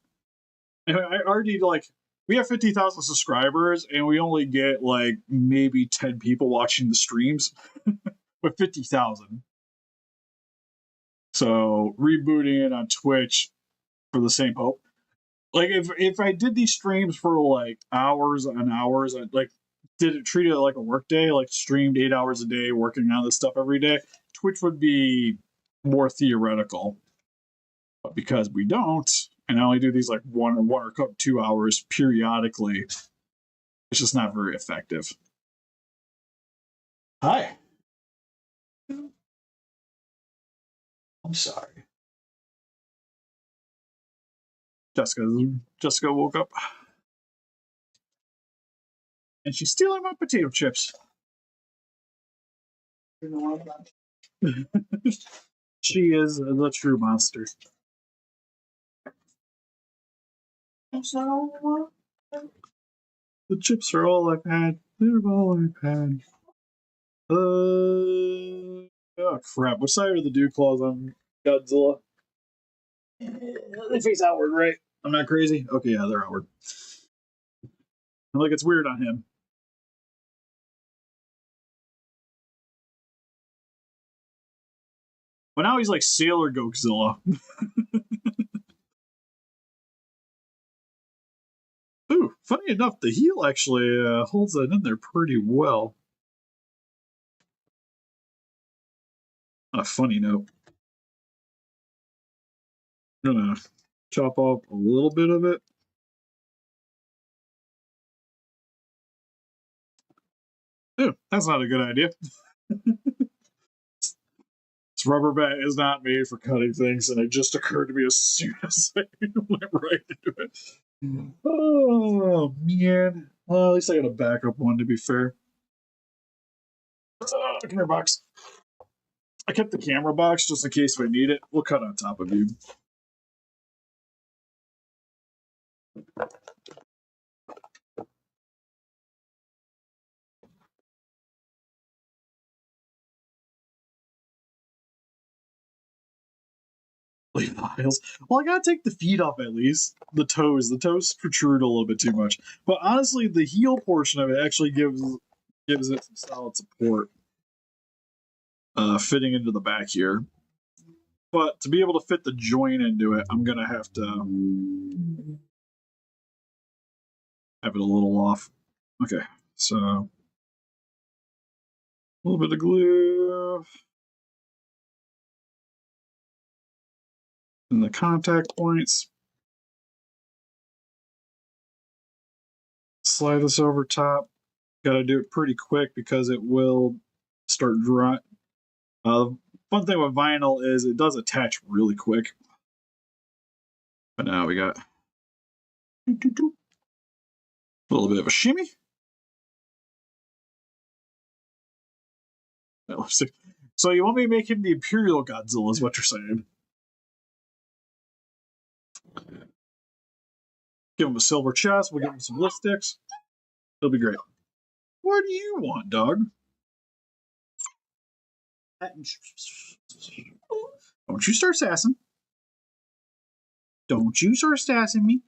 I already like we have 50,000 subscribers and we only get like maybe 10 people watching the streams with 50,000. So rebooting it on Twitch for the same hope. Like if I did these streams for like hours and hours, I'd like did it treat it like a work day, like streamed 8 hours a day, working on this stuff every day, Twitch would be more theoretical. But because we don't, and I only do these like one or 2 hours periodically, it's just not very effective. Hi. I'm sorry. Jessica woke up. And she's stealing my potato chips. She is the true monster. The chips are all I've had. They're all I've had. Oh crap! Which side are the dew claws on Godzilla? They face outward, right? I'm not crazy. Okay, yeah, they're outward. Like it's weird on him. But now he's like Sailor Godzilla. Ooh, funny enough, the heel actually holds that in there pretty well. On a funny note, I'm gonna chop off a little bit of it. Ooh, that's not a good idea. This rubber bat is not made for cutting things, and it just occurred to me as soon as I went right into it. Oh, man. Well, at least I got a backup one, to be fair. Come here, box. I kept the camera box just in case if I need it. We'll cut on top of you. Files. Well, I gotta take the feet off at least. The toes protrude a little bit too much. But honestly, the heel portion of it actually gives it some solid support. Fitting into the back here. But to be able to fit the joint into it, I'm gonna have to have it a little off. Okay, so a little bit of glue. And the contact points. Slide this over top. Got to do it pretty quick because it will start dry. Fun thing with vinyl is it does attach really quick. But now we got A little bit of a shimmy. So you want me to make him the Imperial Godzilla, is what you're saying. Give him a silver chest. We'll give him some lipsticks. It'll be great. What do you want, dog? Don't you start sassing. Don't you start sassing me.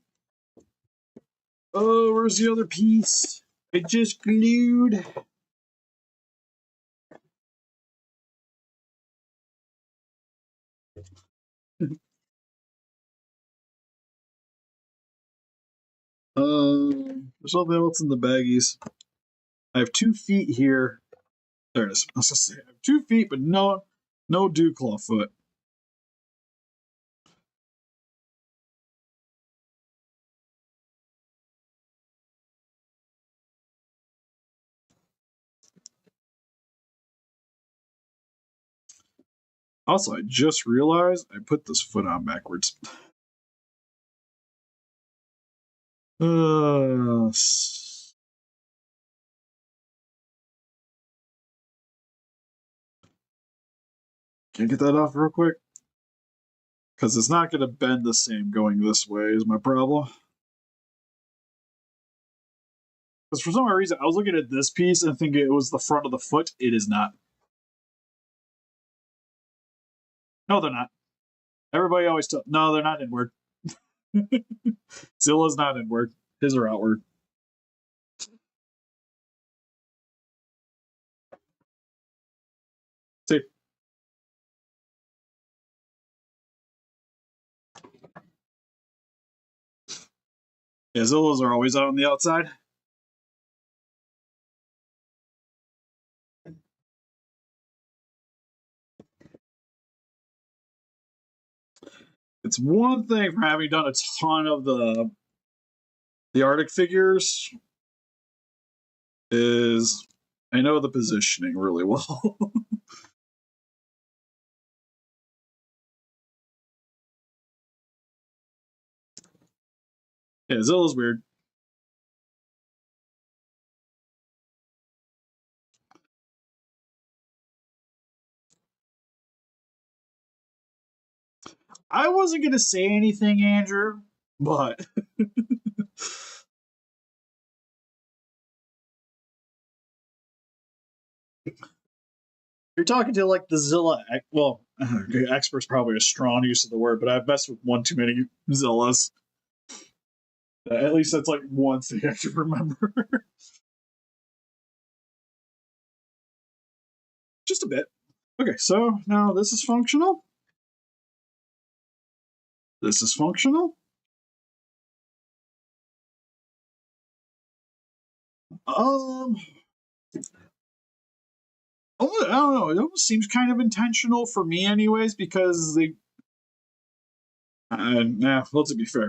Oh, where's the other piece? It just glued. There's something else in the baggies. I have 2 feet here. There it is. I was gonna say I have 2 feet, but no dew claw foot. Also, I just realized I put this foot on backwards. Can I get that off real quick? Because it's not going to bend the same going this way is my problem. Because for some reason, I was looking at this piece and thinking it was the front of the foot. It is not. No, they're not. Everybody always tells. No, they're not inward. Zilla's not inward. His are outward. See? Yeah, Zillas are always out on the outside. It's one thing for having done a ton of the Arctic figures is I know the positioning really well. Yeah, Zilla's weird. I wasn't going to say anything, Andrew, but you're talking to like the Zilla. Well, expert's probably a strong use of the word, but I've messed with one too many Zillas. At least that's like one thing I can remember. Just a bit. Okay, so now this is functional. This is functional. I don't know. It almost seems kind of intentional for me, anyways, because they. Well, to be fair,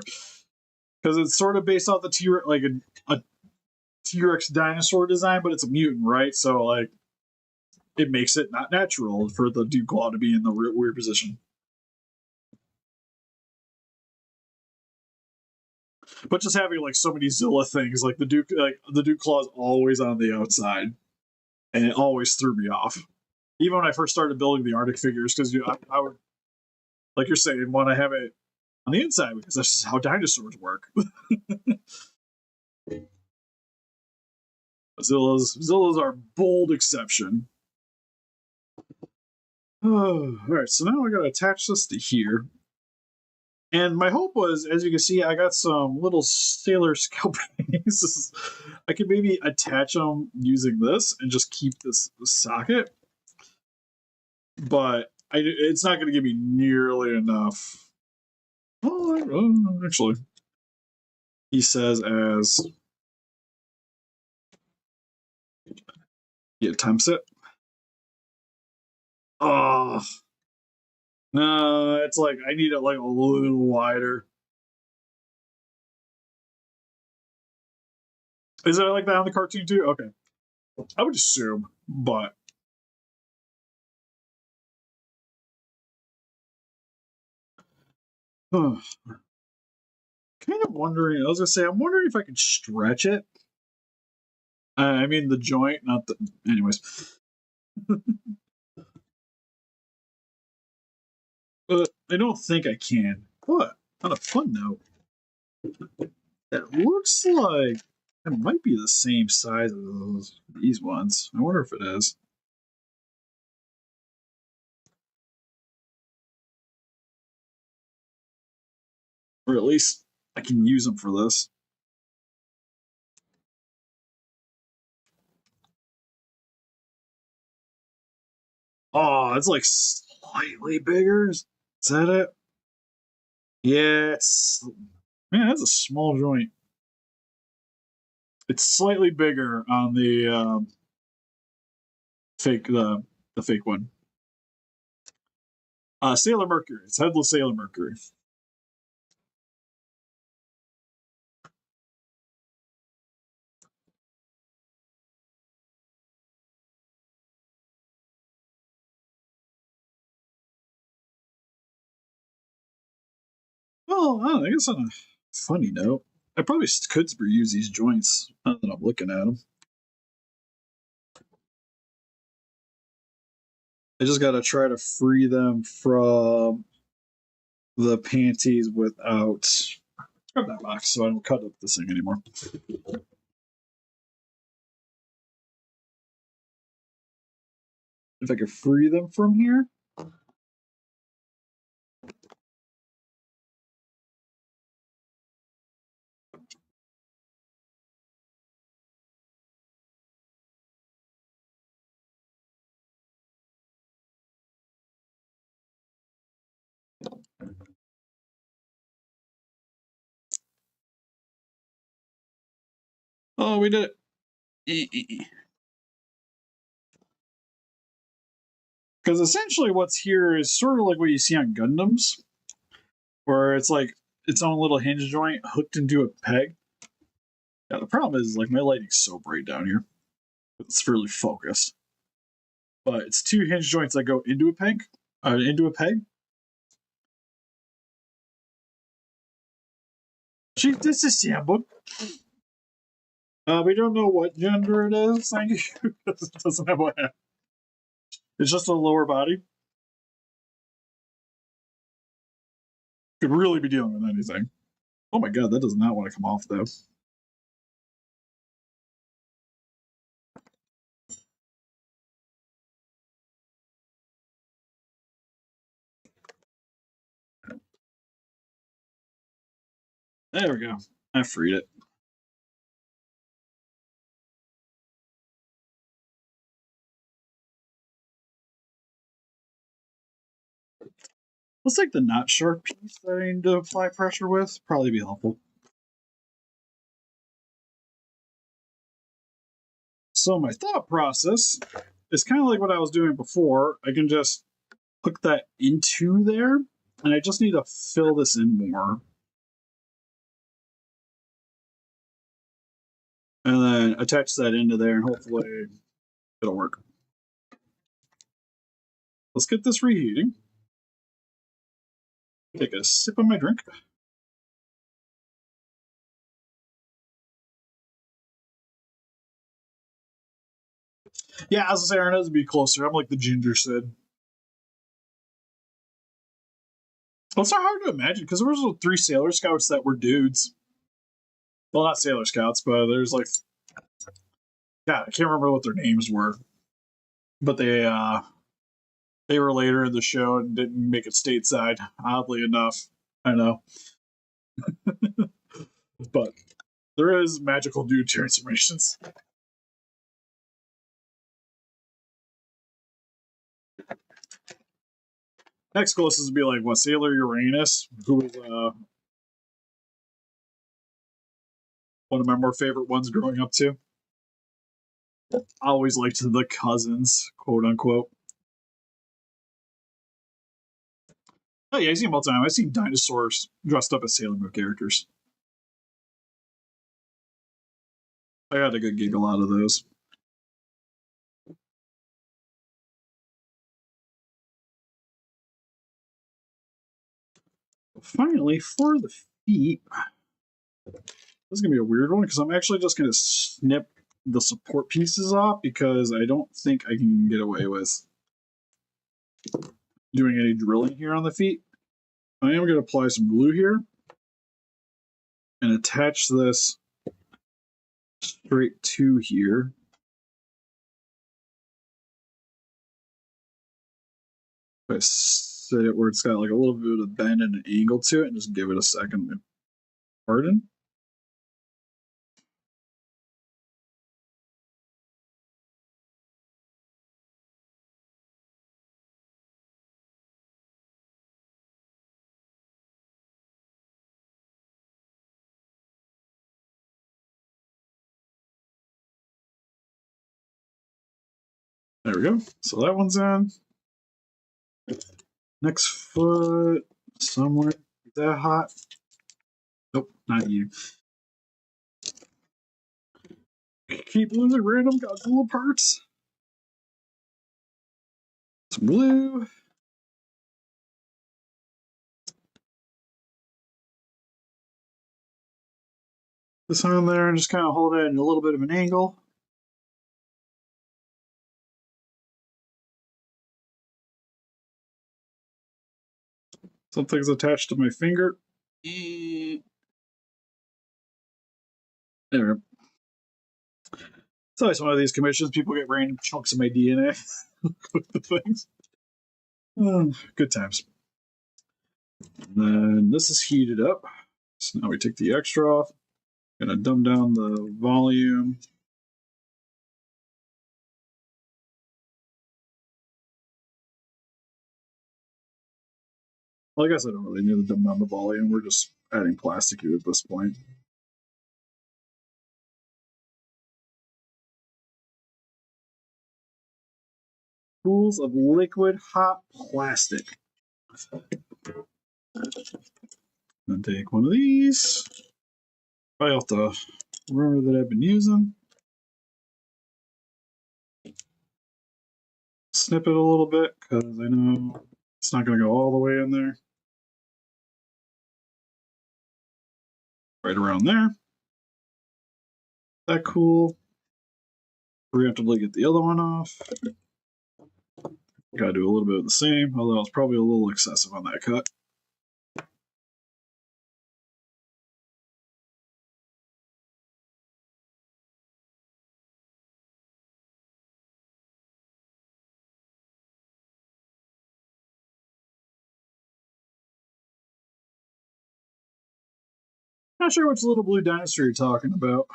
because it's sort of based off the T-Rex, like a T-Rex dinosaur design, but it's a mutant, right? So like, it makes it not natural for the Duke Claw to be in the weird position. But just having like so many Zilla things, like the Duke Claw is always on the outside, and it always threw me off. Even when I first started building the Arctic figures, because I would, like you're saying, want to have it on the inside because that's just how dinosaurs work. Zillas are bold exception. All right, so now I got to attach this to here. And my hope was, as you can see, I got some little sailor scalp pieces. I could maybe attach them using this and just keep this socket. But it's not going to give me nearly enough. Oh, actually, he says as he attempts it. Oh, no, it's like I need it like a little wider. Is it like that on the cartoon too? Okay. I would assume, but kind of wondering. I was gonna say, I'm wondering if I could stretch it I mean the joint, not the. Anyways. I don't think I can. But on a fun note, it looks like it might be the same size as these ones. I wonder if it is. Or at least I can use them for this. Oh, it's like slightly bigger. Is that it? Yeah, man, that's a small joint. It's slightly bigger on the fake the fake one. Sailor Mercury. It's headless Sailor Mercury. Well, I guess on a funny note, I probably could reuse these joints now that I'm looking at them. I just got to try to free them from the panties without. Grab that box so I don't cut up this thing anymore. If I could free them from here. Oh, we did it. Because essentially what's here is sort of like what you see on Gundams, where it's like its own little hinge joint hooked into a peg. Yeah, the problem is like my lighting's so bright down here. It's really focused. But it's two hinge joints that go into a peg. She disassembled. We don't know what gender it is. It doesn't have a head. It's just a lower body. Could really be dealing with anything. Oh my god, that does not want to come off though. There we go. I freed it. Let's take the not sharp piece that I need to apply pressure with. Probably be helpful. So my thought process is kind of like what I was doing before. I can just hook that into there, and I just need to fill this in more. And then attach that into there, and hopefully it'll work. Let's get this reheating. Take a sip of my drink. Yeah, as I say, Aaron has to be closer. I'm like the Ginger Sid. Well, it's not hard to imagine because there was 3 Sailor Scouts that were dudes. Well, not Sailor Scouts, but there's like, God, I can't remember what their names were, but they were later in the show and didn't make it stateside. Oddly enough, I know, but there is magical dude transformations. Next closest would be like what, Sailor Uranus, who was one of my more favorite ones growing up too. I always liked the cousins, quote unquote. Oh yeah, I see them all the time. I see dinosaurs dressed up as Sailor Moon characters. I had a good giggle out of those. Finally, for the feet, this is gonna be a weird one because I'm actually just gonna snip the support pieces off because I don't think I can get away with doing any drilling here on the feet. I am going to apply some glue here and attach this straight to here. I set it where it's got like a little bit of bend and an angle to it, and just give it a second to harden. There we go. So that one's in. Next foot, somewhere. Is that hot? Nope, not you. Keep losing random Godzilla parts. Some glue. This on there and just kind of hold it at a little bit of an angle. Something's attached to my finger. There we go. It's always one of these commissions. People get random chunks of my DNA with the things. Good times. And then this is heated up. So now we take the extra off. Gonna dumb down the volume. Well, I guess I don't really need to dumb down the volume. We're just adding plastic here at this point. Pools of liquid hot plastic. Then take one of these. Probably off the rubber that I've been using. Snip it a little bit because I know it's not going to go all the way in there. Right around there. That cool. Preemptively get the other one off. Gotta do a little bit of the same, although it's probably a little excessive on that cut. Not sure which little blue dinosaur you're talking about.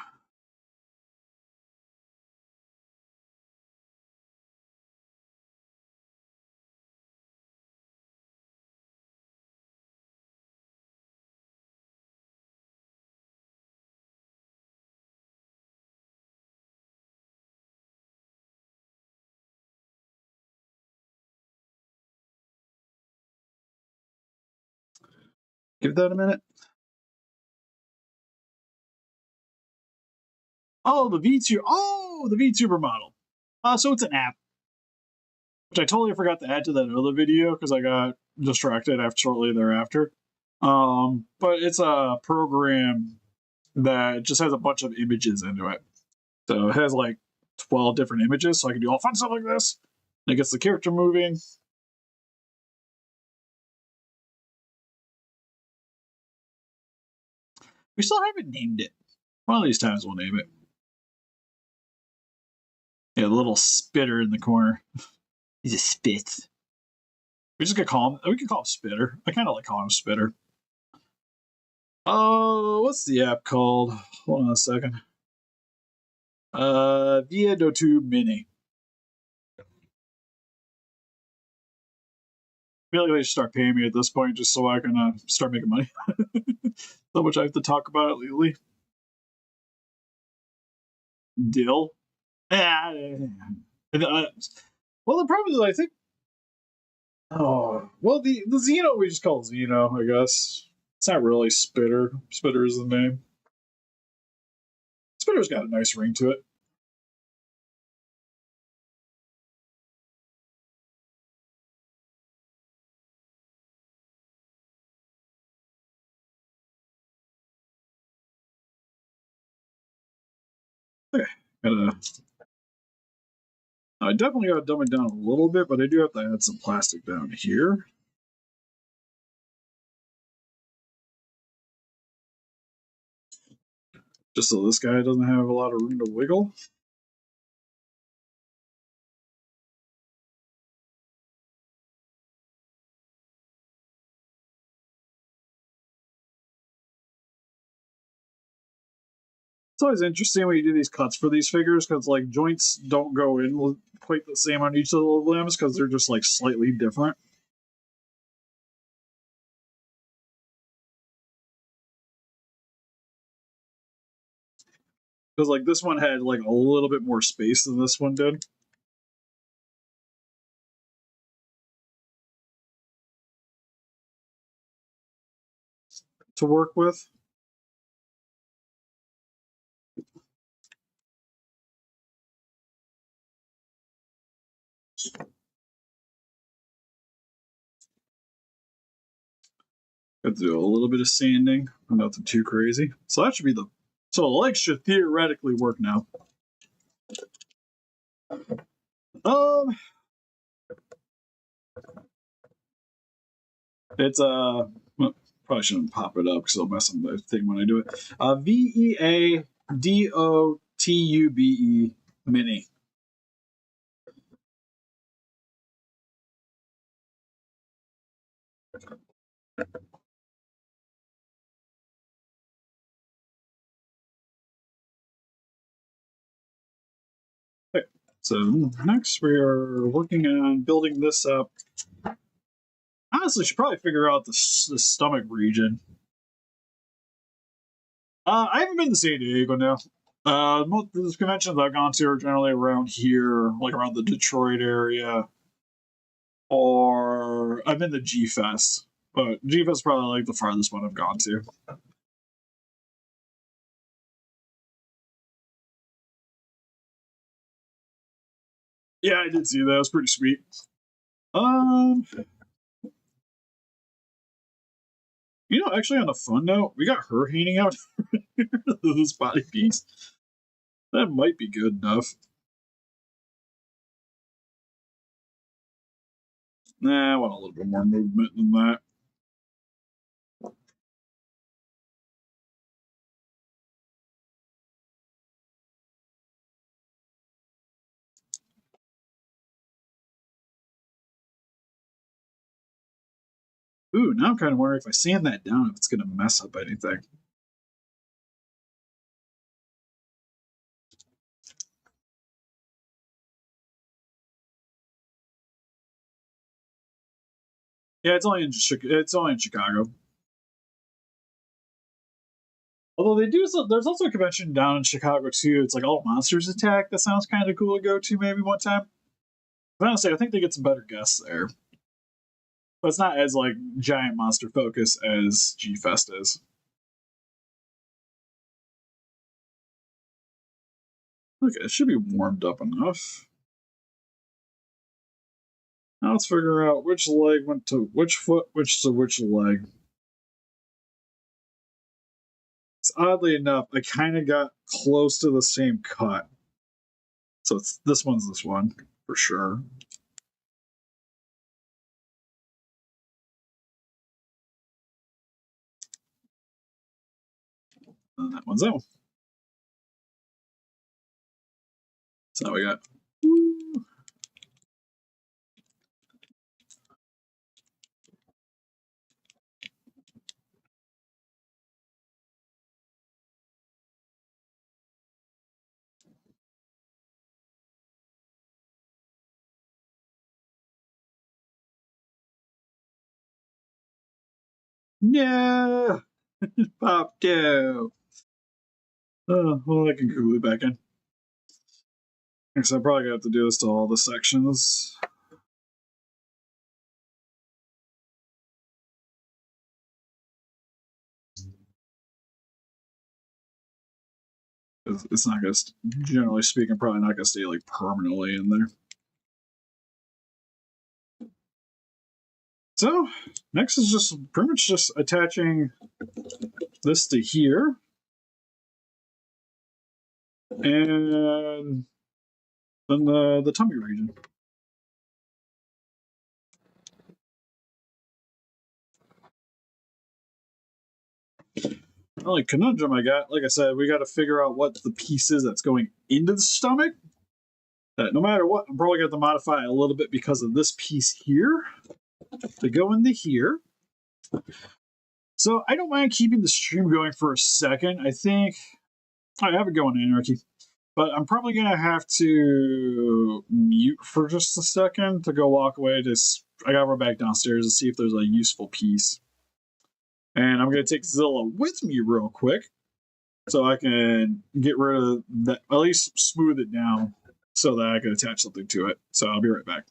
Give that a minute. Oh, the VTuber. Oh, the VTuber model. So it's an app, which I totally forgot to add to that other video because I got distracted after shortly thereafter. But it's a program that just has a bunch of images into it. So it has like 12 different images, so I can do all fun stuff like this. And it gets the character moving. We still haven't named it. One of these times we'll name it. Yeah, the little spitter in the corner. He's a spit. We just could call him. We could call him Spitter. I kind of like calling him Spitter. Oh, what's the app called? Hold on a second. Via DoTube Mini. I feel like they should start paying me at this point just so I can start making money. So much I have to talk about it lately. Dill. Well, the problem is, I think. Oh, well, the Xeno we just call Xeno, I guess. It's not really Spitter. Spitter is the name. Spitter's got a nice ring to it. Okay, I definitely got to dumb it down a little bit, but I do have to add some plastic down here. Just so this guy doesn't have a lot of room to wiggle. It's always interesting when you do these cuts for these figures because like joints don't go in quite the same on each of the limbs because they're just like slightly different. Because like this one had like a little bit more space than this one did. To work with. Got to do a little bit of sanding, nothing too crazy. So that should be the. So the legs should theoretically work now. It's probably shouldn't pop it up because I'll mess up the thing when I do it. VEADOTUBE Mini. Okay. So next we are working on building this up. Honestly, should probably figure out the stomach region. I haven't been to San Diego now. Most of the conventions I've gone to are generally around here, like around the Detroit area, or I've been to G Fest, but G Fest is probably like the farthest one I've gone to. Yeah, I did see that. It was pretty sweet. Actually, on a fun note, we got her hanging out this body piece. That might be good enough. Nah, I want a little bit more movement than that. Ooh, now I'm kind of wondering if I sand that down, if it's going to mess up anything. Yeah, it's only in Chicago. Although they do, there's also a convention down in Chicago too. It's like All Monsters Attack. That sounds kind of cool to go to maybe one time. But honestly, I think they get some better guests there. But it's not as like giant monster focus as G Fest is. Okay, it should be warmed up enough. Now let's figure out which leg went to which foot, which to which leg. Oddly enough, I kind of got close to the same cut. So it's this one's this one for sure. And that one's that one. So now we got. Yeah, popped out. Oh, well, I can glue it back in. Because I'm probably gonna have to do this to all the sections. It's not gonna, generally speaking, probably not gonna stay like permanently in there. So next is just pretty much just attaching this to here. And then the tummy region. The only conundrum I got, like I said, we got to figure out what the piece is that's going into the stomach. That no matter what, I'm probably going to modify it a little bit because of this piece here to go into here. So I don't mind keeping the stream going for a second. I think I have it going, Anarchy. But I'm probably going to have to mute for just a second to go walk away. I got to run back downstairs and see if there's a useful piece. And I'm going to take Zilla with me real quick so I can get rid of that, at least smooth it down so that I can attach something to it. So I'll be right back.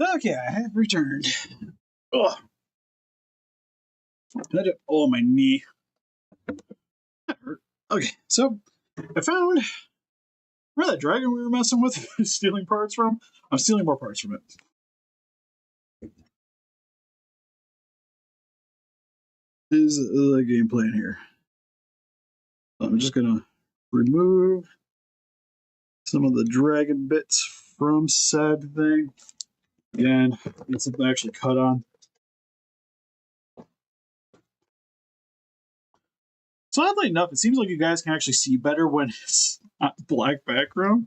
Okay, I have returned. Oh, oh, my knee. That hurt. Okay, so I found where that dragon we were messing with, stealing parts from. I'm stealing more parts from it. Is the game plan here? I'm just gonna remove some of the dragon bits from said thing. Again, get something to actually cut on. So oddly enough, it seems like you guys can actually see better when it's not black background.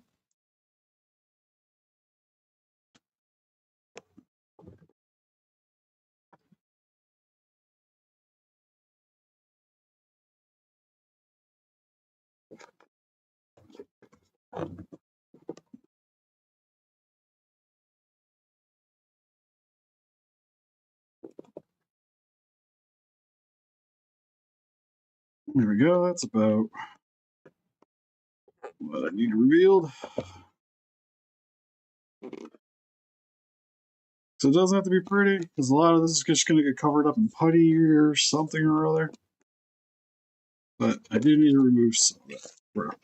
There we go. That's about what I need revealed. So it doesn't have to be pretty, because a lot of this is just going to get covered up in putty or something or other. But I do need to remove some of that.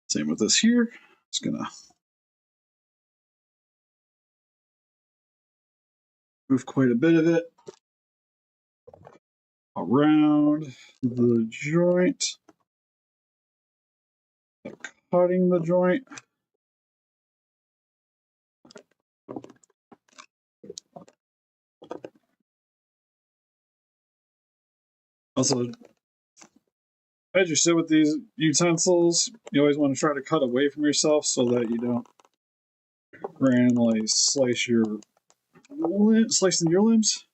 Same with this here. Just going to move quite a bit of it around the joint, cutting the joint. Also, as you sit with these utensils, you always want to try to cut away from yourself so that you don't randomly slicing your limbs.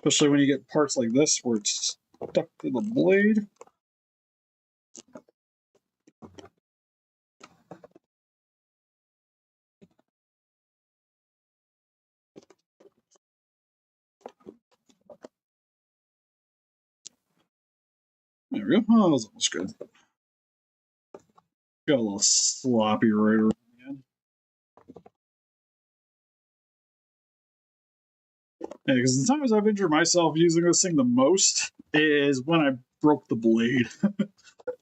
Especially when you get parts like this where it's stuck to the blade. There we go. Oh, that was almost good. Got a little sloppy right around the end. Yeah, because the times I've injured myself using this thing the most is when I broke the blade.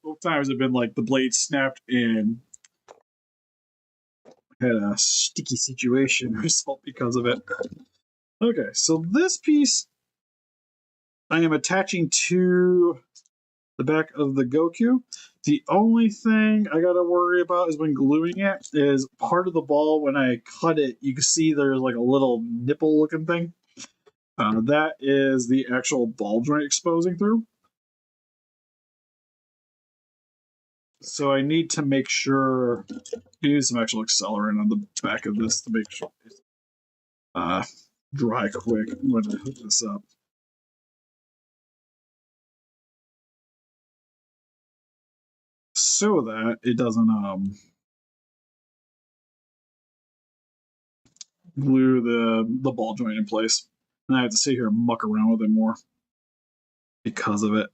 Both times have been like the blade snapped and had a sticky situation result because of it. Okay, so this piece I am attaching to the back of the Goku. The only thing I gotta worry about is when gluing it is part of the ball. When I cut it, you can see there's like a little nipple looking thing. That is the actual ball joint exposing through. So I need to make sure use some actual accelerant on the back of this to make sure it's dry quick when I hook this up. So that it doesn't glue the ball joint in place. And I have to sit here and muck around with it more because of it.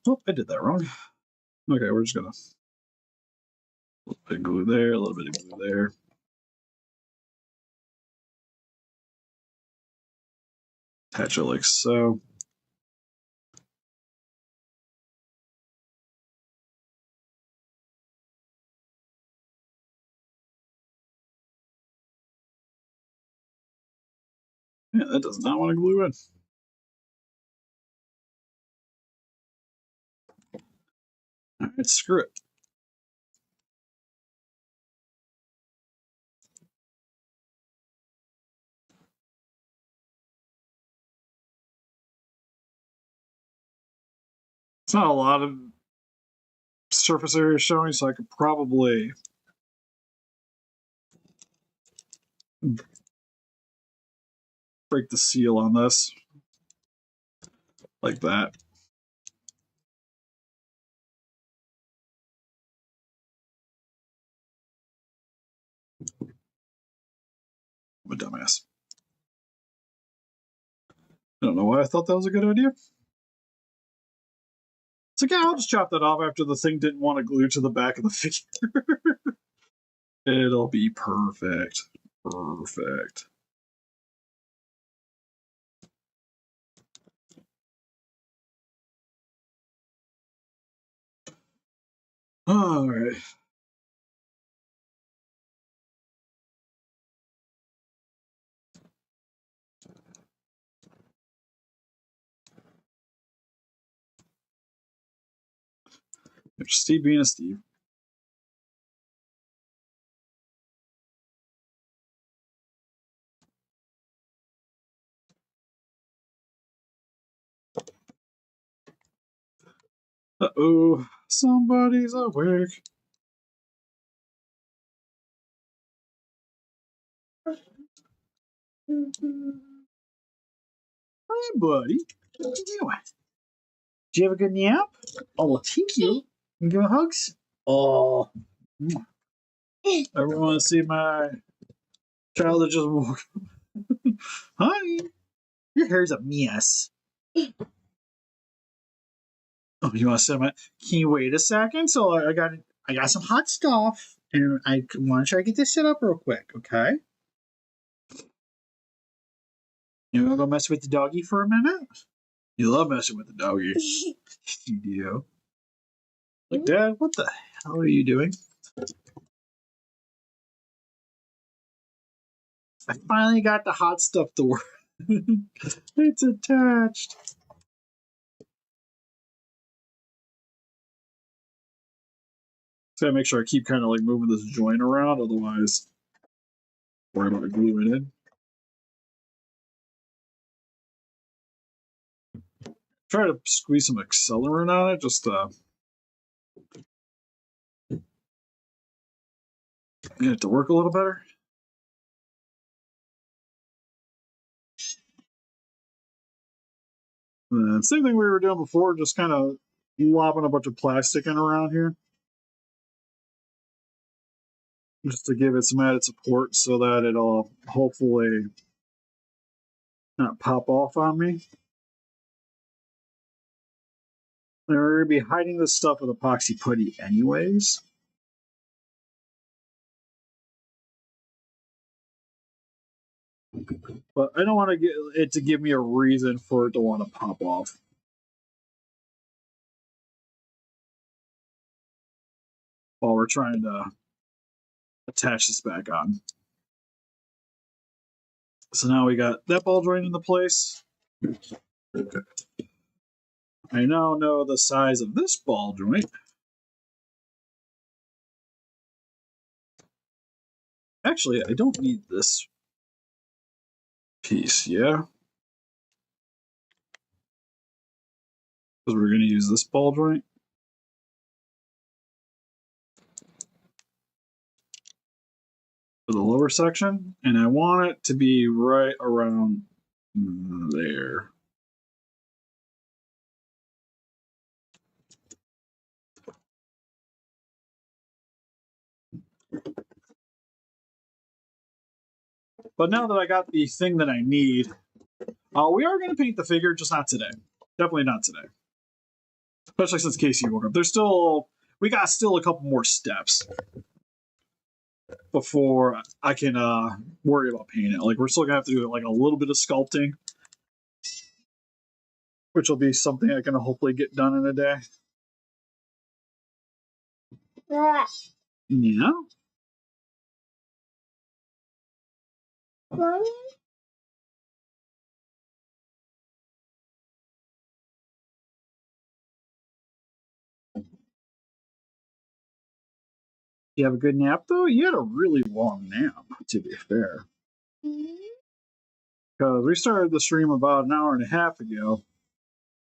Oh, I did that wrong. Okay, we're just gonna a little bit of glue there, a little bit of glue there. Attach it like so. Yeah, that does not want to glue in. All right, screw it. It's not a lot of surface area showing, so I could probably break the seal on this like that. I'm a dumbass. I don't know why I thought that was a good idea. It's like, yeah, I'll just chop that off after the thing didn't want to glue to the back of the figure. It'll be perfect. Perfect. All right. Steve being a Steve. Uh-oh, somebody's awake. Hi, buddy. What you doing? Did you have a good nap? Oh, well, thank you. You give me hugs? Oh. Everyone want to see my child that just woke up. Honey, your hair's a mess. Oh, you want to sit my? Can you wait a second? So I got some hot stuff, and I want to try to get this set up real quick. Okay. You want to go mess with the doggy for a minute? You love messing with the doggy. You do. Like, Dad, what the hell are you doing? I finally got the hot stuff to work. It's attached. So I gotta make sure I keep kind of like moving this joint around, otherwise, worry about gluing in. Try to squeeze some accelerant on it, just get it to work a little better. Same thing we were doing before, just kind of lobbing a bunch of plastic in around here. Just to give it some added support so that it'll hopefully not pop off on me. And we're going to be hiding this stuff with epoxy putty anyways. But I don't want to get it to give me a reason for it to want to pop off. While we're trying to attach this back on. So now we got that ball joint into place. Okay. I now know the size of this ball joint. Actually, I don't need this piece, yeah? Because we're going to use this ball joint. For the lower section, and I want it to be right around there. But now that I got the thing that I need, we are going to paint the figure, just not today. Definitely not today. Especially since Casey woke up. We got still a couple more steps before I can worry about painting it. Like, we're still going to have to do like a little bit of sculpting, which will be something I can hopefully get done in a day. Yeah. Mommy? You have a good nap, though? You had a really long nap, to be fair. Because we started the stream about an hour and a half ago,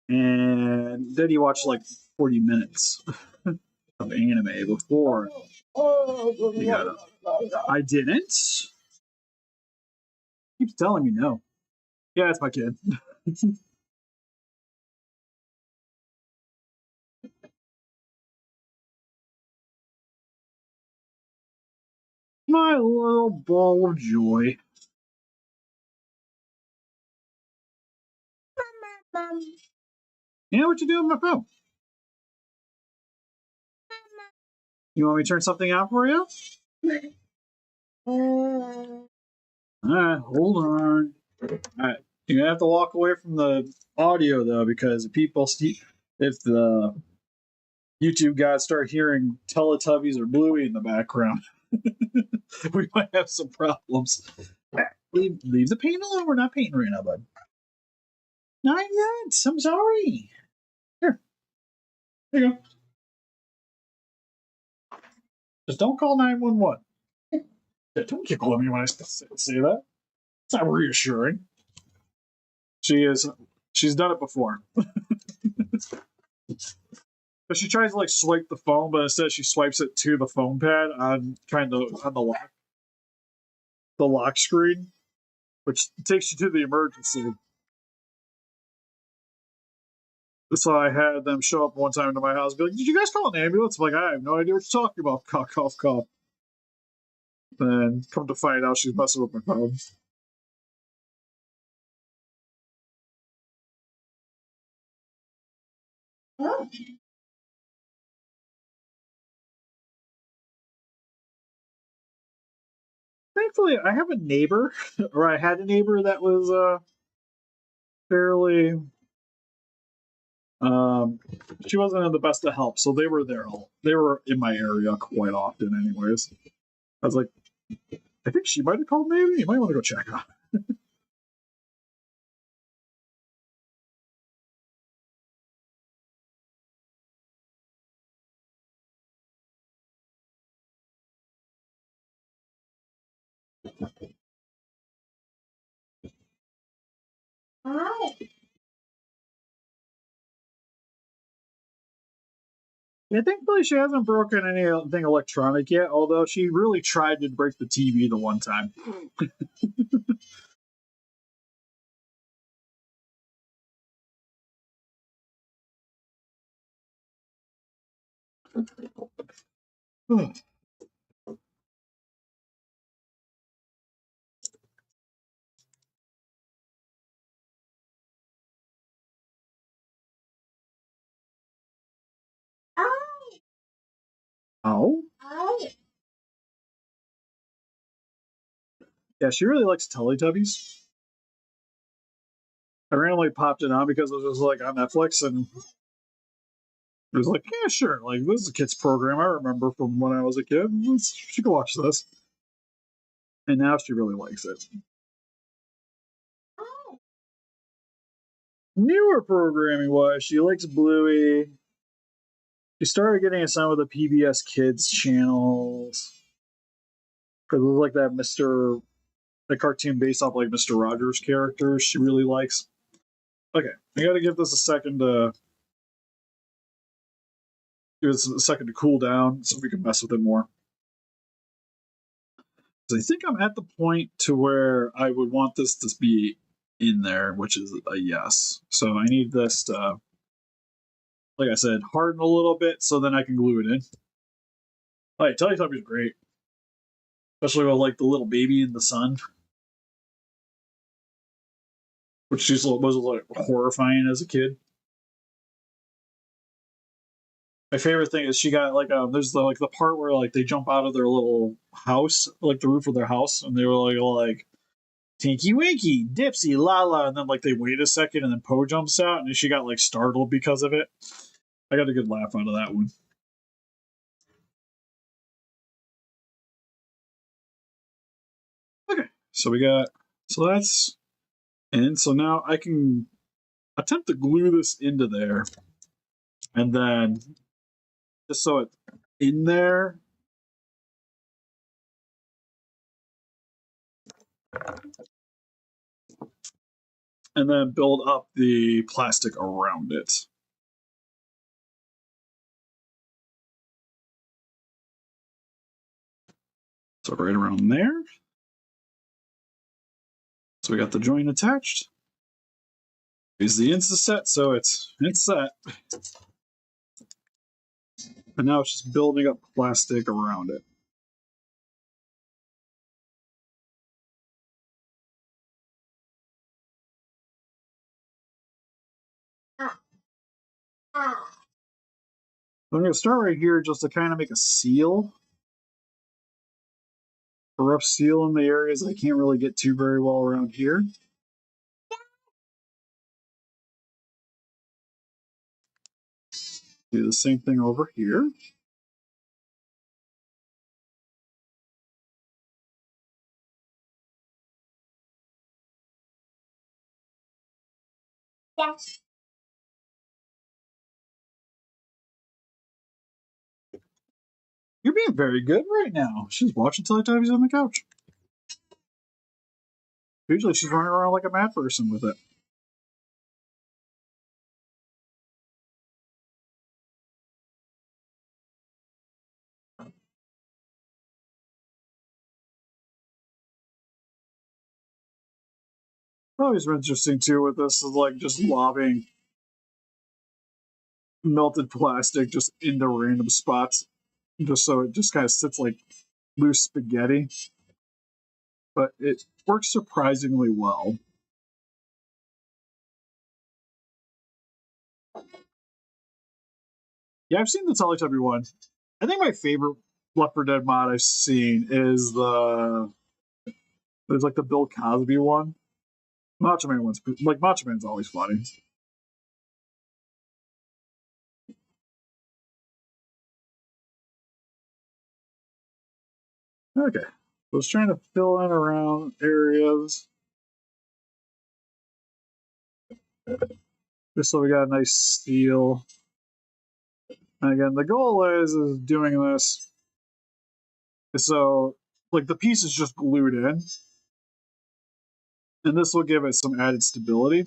and then you watched like 40 minutes of anime before you got up. I didn't. Keeps telling me no. Yeah, it's my kid. My little ball of joy. Yeah, what you doing with my phone? You want me to turn something out for you? All right, hold on. All right, you're gonna have to walk away from the audio though, because if people see, if the YouTube guys start hearing Teletubbies or Bluey in the background, we might have some problems. Leave the paint alone. We're not painting right now, bud. Not yet. I'm sorry. Here, there you go. Just don't call 911. Don't giggle at me when I say that. It's not reassuring. She's done it before. But she tries to like swipe the phone, but instead she swipes it to the phone pad on the lock screen, which takes you to the emergency. So I had them show up one time to my house and be like, "Did you guys call an ambulance?" I'm like, "I have no idea what you're talking about." Cough, cough, cough. And come to find out she's messing with my phone. Thankfully, I have a neighbor, or I had a neighbor that was fairly. Um, she wasn't in the best of help, so they were there. They were in my area quite often, anyways. I was like, I think she might have called. Maybe you might want to go check out. Yeah, thankfully she hasn't broken anything electronic yet. Although she really tried to break the TV the one time. Oh, yeah, she really likes Teletubbies. I randomly popped it on because it was like on Netflix, and it was like, yeah, sure. Like this is a kids program I remember from when I was a kid. She could watch this, and now she really likes it. Newer programming wise, she likes Bluey. She started getting some of the PBS Kids channels because it was like that the cartoon based off like Mister Rogers characters. She really likes. Okay, I got to give this a second to cool down so we can mess with it more. So I think I'm at the point to where I would want this to be in there, which is a yes. So I need this to, like I said, harden a little bit so then I can glue it in. All right, Teletubbies is great, especially with like the little baby in the sun, which just was like horrifying as a kid. My favorite thing is she got like there's the part where like they jump out of their little house, like the roof of their house, and they were like Tinky Winky, Dipsy, Lala, and then like they wait a second and then Poe jumps out and she got like startled because of it. I got a good laugh out of that one. Okay, so that's in. So now I can attempt to glue this into there, and then just so it's in there, and then build up the plastic around it. So right around there. So we got the joint attached. Here's the Insta set, so it's set. And now it's just building up plastic around it. I'm going to start right here just to kind of make a seal. A rough seal in the areas I can't really get to very well around here. Do the same thing over here. Yes. You're being very good right now. She's watching Teletubbies on the couch. Usually she's running around like a mad person with it. Always interesting too with this is like just lobbing melted plastic just into random spots, just so it just kind of sits like loose spaghetti. But it works surprisingly well. Yeah, I've seen the Teletubby one. I think my favorite Left 4 Dead mod I've seen is there's like the Bill Cosby one. Macho Man one's like Macho Man's always funny. Okay, I was trying to fill in around areas just so we got a nice seal. And again, the goal is doing this so like the piece is just glued in, and this will give it some added stability.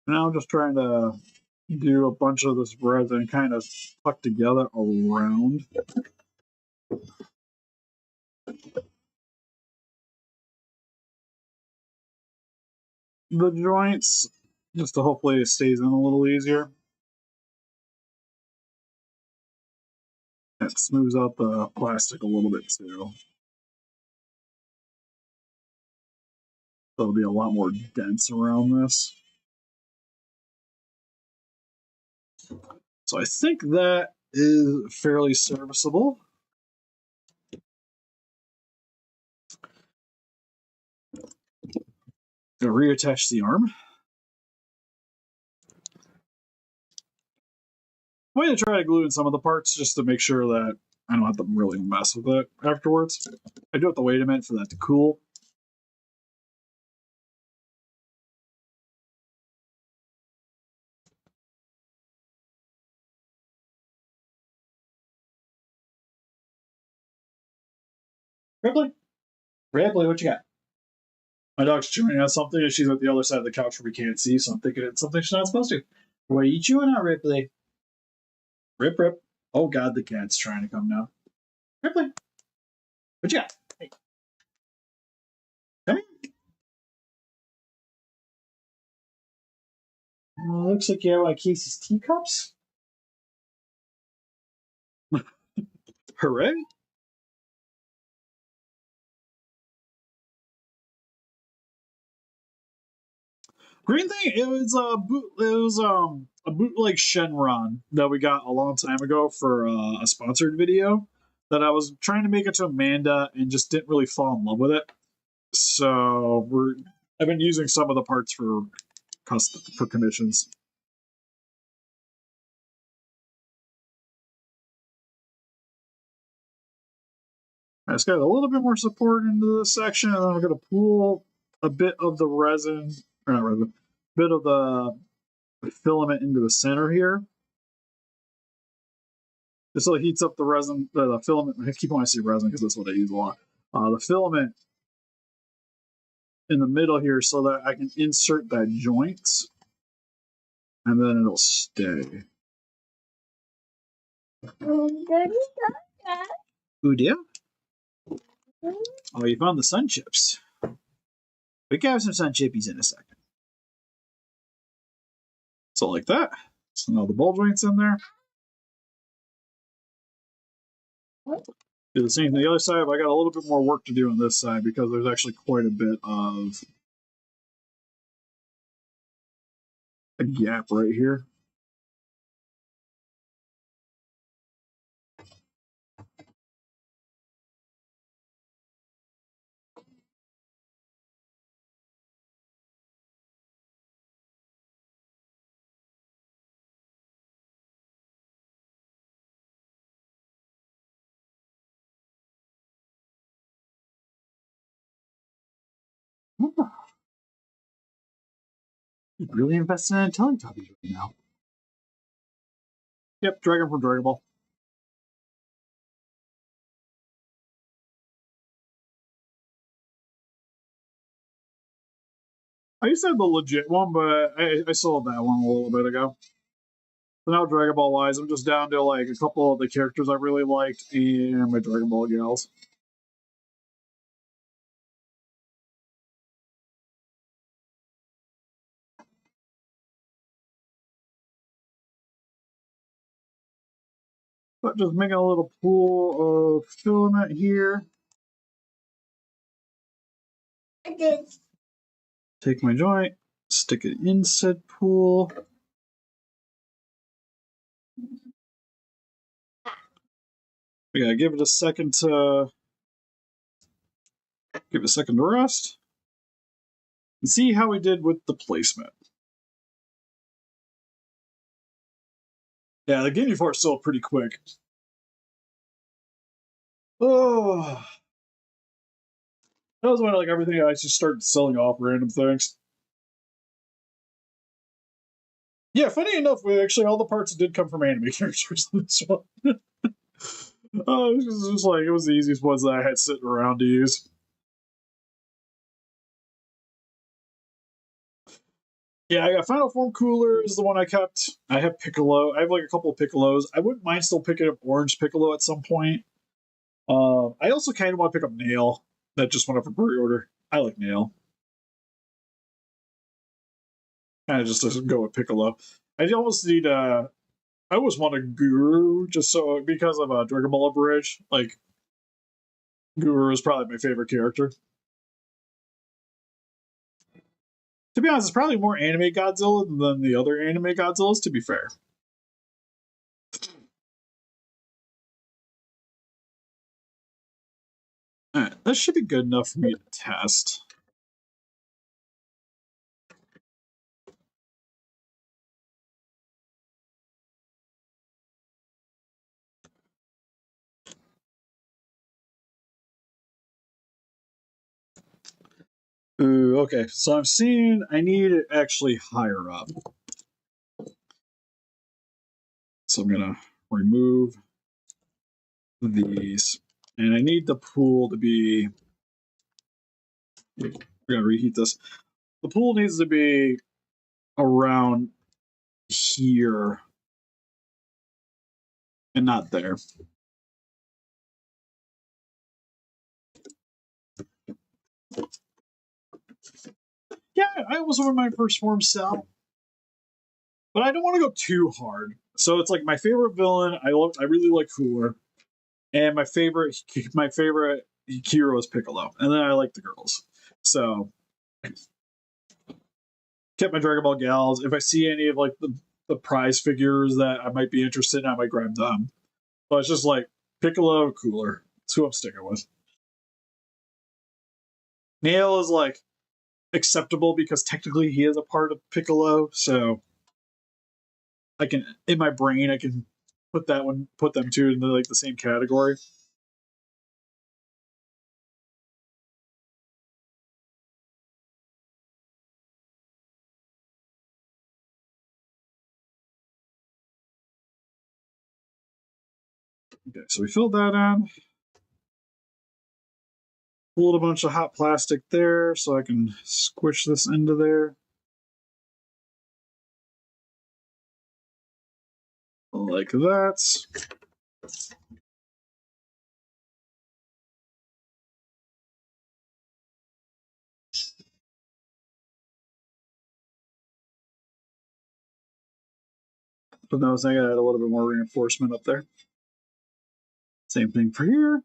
Now I'm just trying to do a bunch of this resin kind of tucked together around. The joints, just to hopefully it stays in a little easier. It smooths out the plastic a little bit too. So it'll be a lot more dense around this. So I think that is fairly serviceable. Gonna reattach the arm. I'm going to try to glue in some of the parts just to make sure that I don't have to really mess with it afterwards. I do have to wait a minute for that to cool. Ripley? Ripley, what you got? My dog's chewing on something and she's at the other side of the couch where we can't see, so I'm thinking it's something she's not supposed to. What are you chewing on, Ripley? Rip, rip. Oh god, the cat's trying to come now. Ripley, what you got? Hey. Come here. Looks like you have one of Casey's teacups. Hooray! Green thing, it was a bootleg Shenron that we got a long time ago for a sponsored video that I was trying to make it to Amanda and just didn't really fall in love with it. So I've been using some of the parts for commissions. I just got a little bit more support into this section, and then I'm going to pool a bit of the resin, or not resin, bit of the filament into the center here. Just so it heats up the resin, the filament. I keep wanting to say resin because that's what I use a lot. The filament in the middle here so that I can insert that joint, and then it'll stay. Who did? Oh, you found the sun chips. We can have some sun chippies in a second. So like that. So now the ball joint's in there. Do the same thing on the other side, but I got a little bit more work to do on this side because there's actually quite a bit of a gap right here. Really invested in Teletubbies right now. Yep, Dragon from Dragon Ball. I used to have the legit one, but I sold that one a little bit ago. So now Dragon Ball wise, I'm just down to like a couple of the characters I really liked and my Dragon Ball gals. But just making a little pool of filament here. Take my joint, stick it in said pool. We gotta give it a second to rest and see how we did with the placement. Yeah, the Guinea Force still pretty quick. Oh, that was when like everything I just started selling off random things. Yeah, funny enough, actually all the parts did come from anime characters in this one. Oh, it was just like it was the easiest ones that I had sitting around to use. Yeah, I got Final Form Cooler is the one I kept. I have Piccolo. I have like a couple of Piccolos. I wouldn't mind still picking up Orange Piccolo at some point. I also kind of want to pick up Nail. That just went up for pre-order. I like Nail. Kind of just doesn't go with Piccolo. I almost need I always want a Guru just so because of Dragon Ball Bridge. Like Guru is probably my favorite character. To be honest, it's probably more anime Godzilla than the other anime Godzillas, to be fair. Alright, that should be good enough for me to test. Ooh, okay, so I'm seeing I need it actually higher up. So I'm gonna remove these. And I need the pool to be. We're gonna reheat this. The pool needs to be around here and not there. Yeah, I was over my first form cell, but I don't want to go too hard. So it's like my favorite villain. I really like Cooler, and my favorite hero is Piccolo, and then I like the girls. So kept my Dragon Ball gals. If I see any of like the prize figures that I might be interested in, I might grab them. But it's just like Piccolo, Cooler. That's who I'm sticking with. Nail is like acceptable because technically he is a part of Piccolo, so I can in my brain I can put them two in like the same category. Okay, so we filled that in. Pulled a bunch of hot plastic there so I can squish this into there. Like that. But now I was thinking I had a little bit more reinforcement up there. Same thing for here.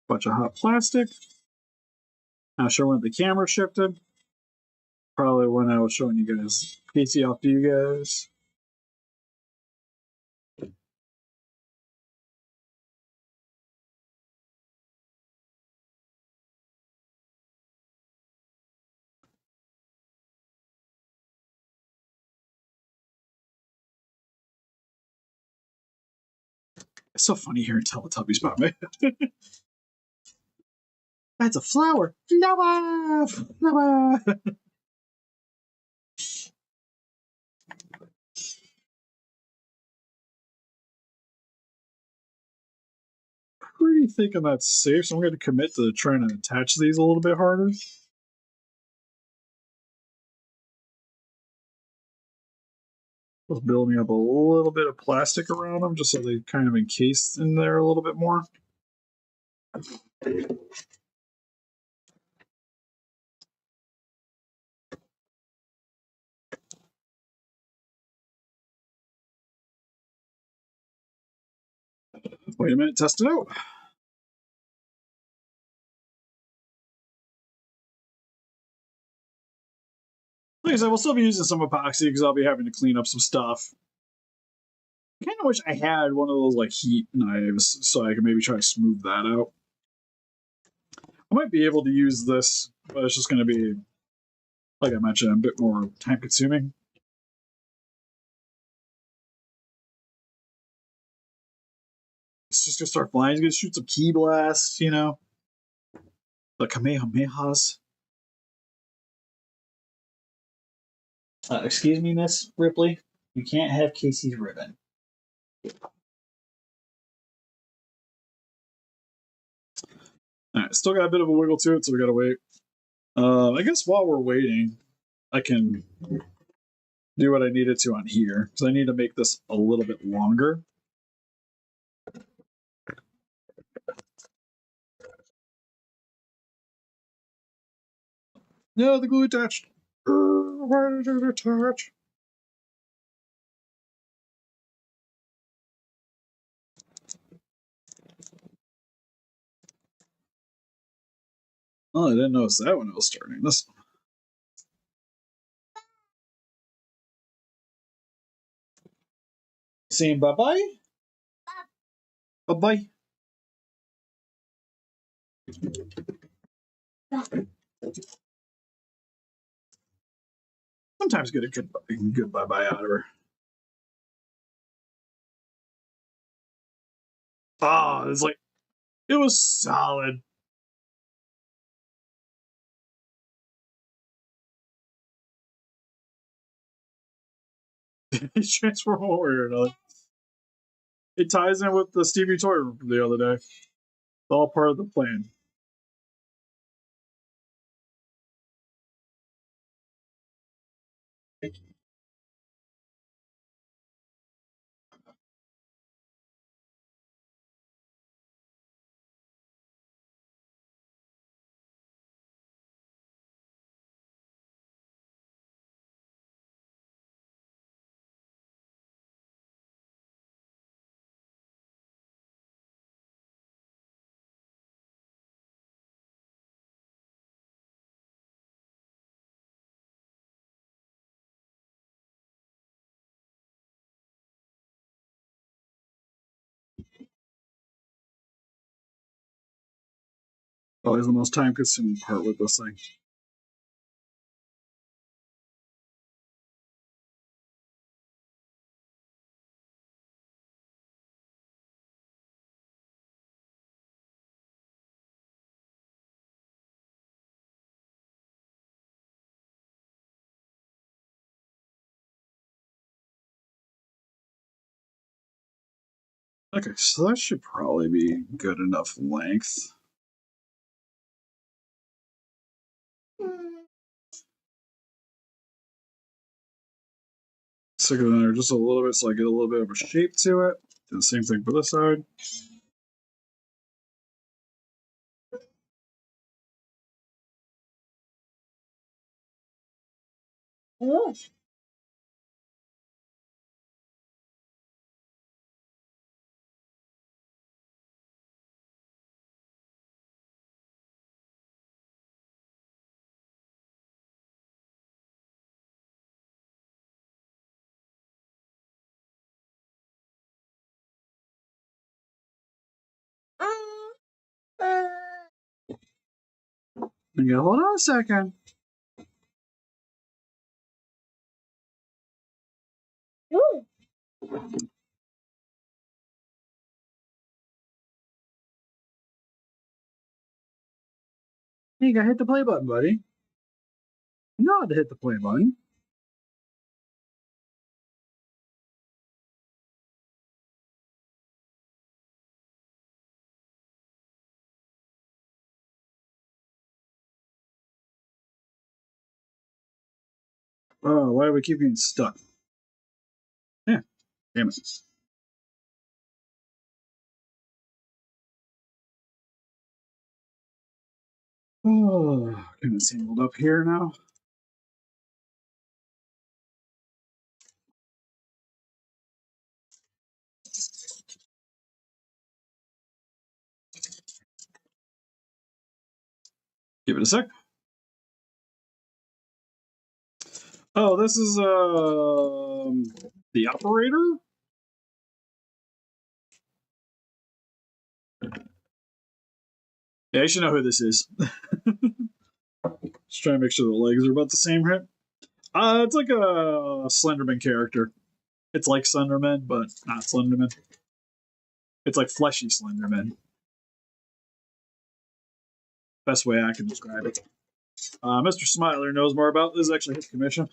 Bunch of hot plastic. Not sure when the camera shifted. Probably when I was showing you guys. PC off to you guys. It's so funny hearing Teletubbies pop me. That's a flower. Flower! Flower! Pretty thinking that's safe, so I'm going to commit to trying to attach these a little bit harder. Just building up a little bit of plastic around them just so they kind of encased in there a little bit more. Wait a minute, test it out. Like I said, we'll still be using some epoxy because I'll be having to clean up some stuff. I kind of wish I had one of those like heat knives so I could maybe try to smooth that out. I might be able to use this, but it's just going to be, like I mentioned, a bit more time consuming. It's just going to start flying. He's going to shoot some key blasts, you know? The Kamehamehas. Excuse me, Miss Ripley. You can't have Casey's ribbon. Alright, still got a bit of a wiggle to it, so we gotta wait. I guess while we're waiting, I can do what I needed to on here, because I need to make this a little bit longer. No, the glue attached. Why did it attach? Oh, I didn't notice that when I was starting this. Saying bye-bye? Bye-bye. Sometimes get a good bye-bye out of her. Oh, it's like, it was solid. Transform one way or another. It ties in with the Stevie toy from the other day. It's all part of the plan. Always the most time-consuming part with this thing. Okay, so that should probably be good enough length. Stick it in there just a little bit so I get a little bit of a shape to it. Do the same thing for this side. Yeah, hold on a second. Ooh. You gotta hit the play button, buddy. You know how to hit the play button. Oh, why do we keep getting stuck? Yeah, damn it. Oh, kind of tangled up here now. Give it a sec. Oh, this is the operator. Yeah, you should know who this is. Just trying to make sure the legs are about the same height. It's like a Slenderman character. It's like Slenderman, but not Slenderman. It's like fleshy Slenderman. Best way I can describe it. Mr. Smiler knows more about this. Is actually his commission.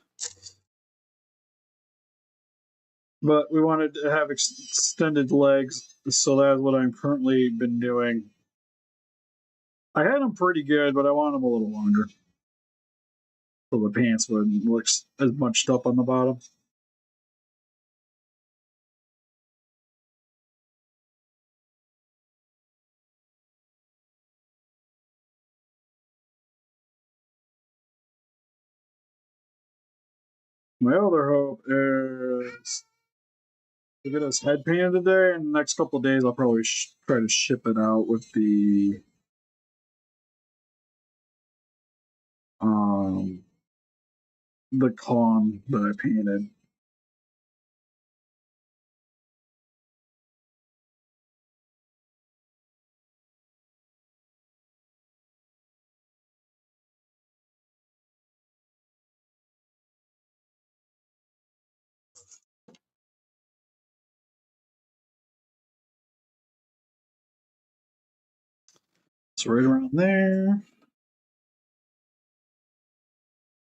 But we wanted to have extended legs, so that's what I'm currently been doing. I had them pretty good, but I want them a little longer. So the pants wouldn't look as bunched up on the bottom. My other hope is to get his head painted today. In the next couple of days, I'll probably try to ship it out with the con that I painted. So right around there.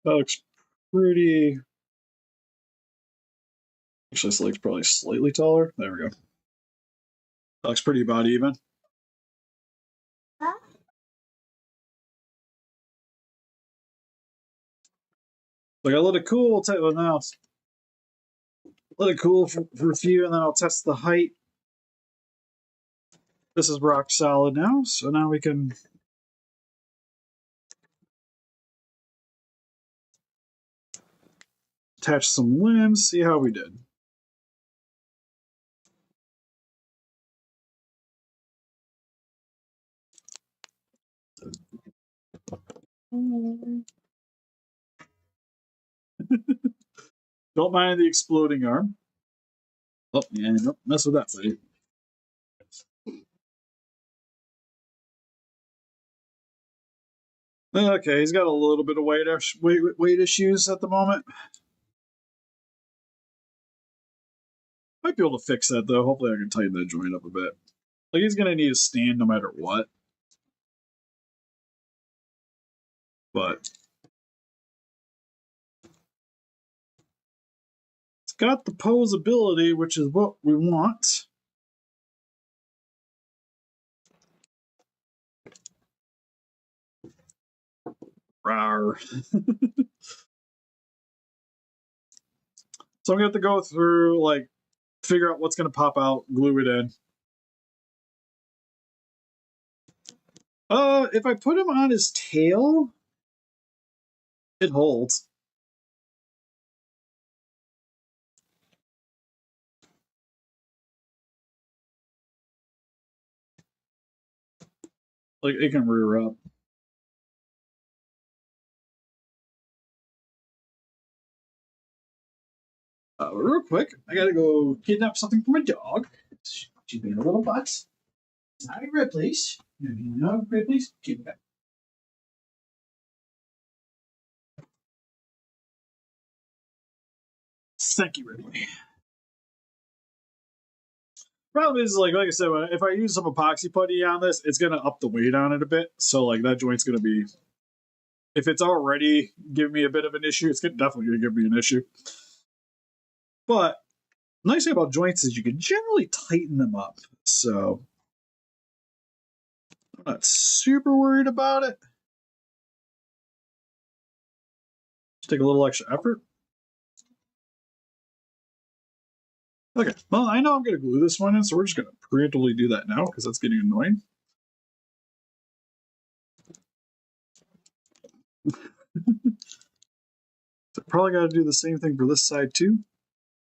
That looks pretty. Actually, this leg's probably slightly taller. There we go. That looks pretty about even. Huh? Like I let it cool. Well, now let it cool for a few, and then I'll test the height. This is rock solid now, so now we can attach some limbs. See how we did. Don't mind the exploding arm. Oh, yeah, don't mess with that, buddy. Okay, he's got a little bit of weight issues at the moment. Might be able to fix that though. Hopefully, I can tighten that joint up a bit. Like he's gonna need a stand no matter what. But it's got the posability, which is what we want. Rawr. So I'm gonna have to go through, like, figure out what's gonna pop out, glue it in. If I put him on his tail, it holds. Like it can rear up. Real quick, I gotta go kidnap something for my dog. She's being a little butt. Hi, Ripley's. No, Ripley's. Keep it back. Thank you, Ridley. Problem is, like I said, if I use some epoxy putty on this, it's gonna up the weight on it a bit. So like that joint's gonna be, if it's already giving me a bit of an issue, it's definitely gonna give me an issue. But the nice thing about joints is you can generally tighten them up. So I'm not super worried about it. Just take a little extra effort. Okay, well, I know I'm going to glue this one in, so we're just going to preemptively do that now because that's getting annoying. So probably got to do the same thing for this side too.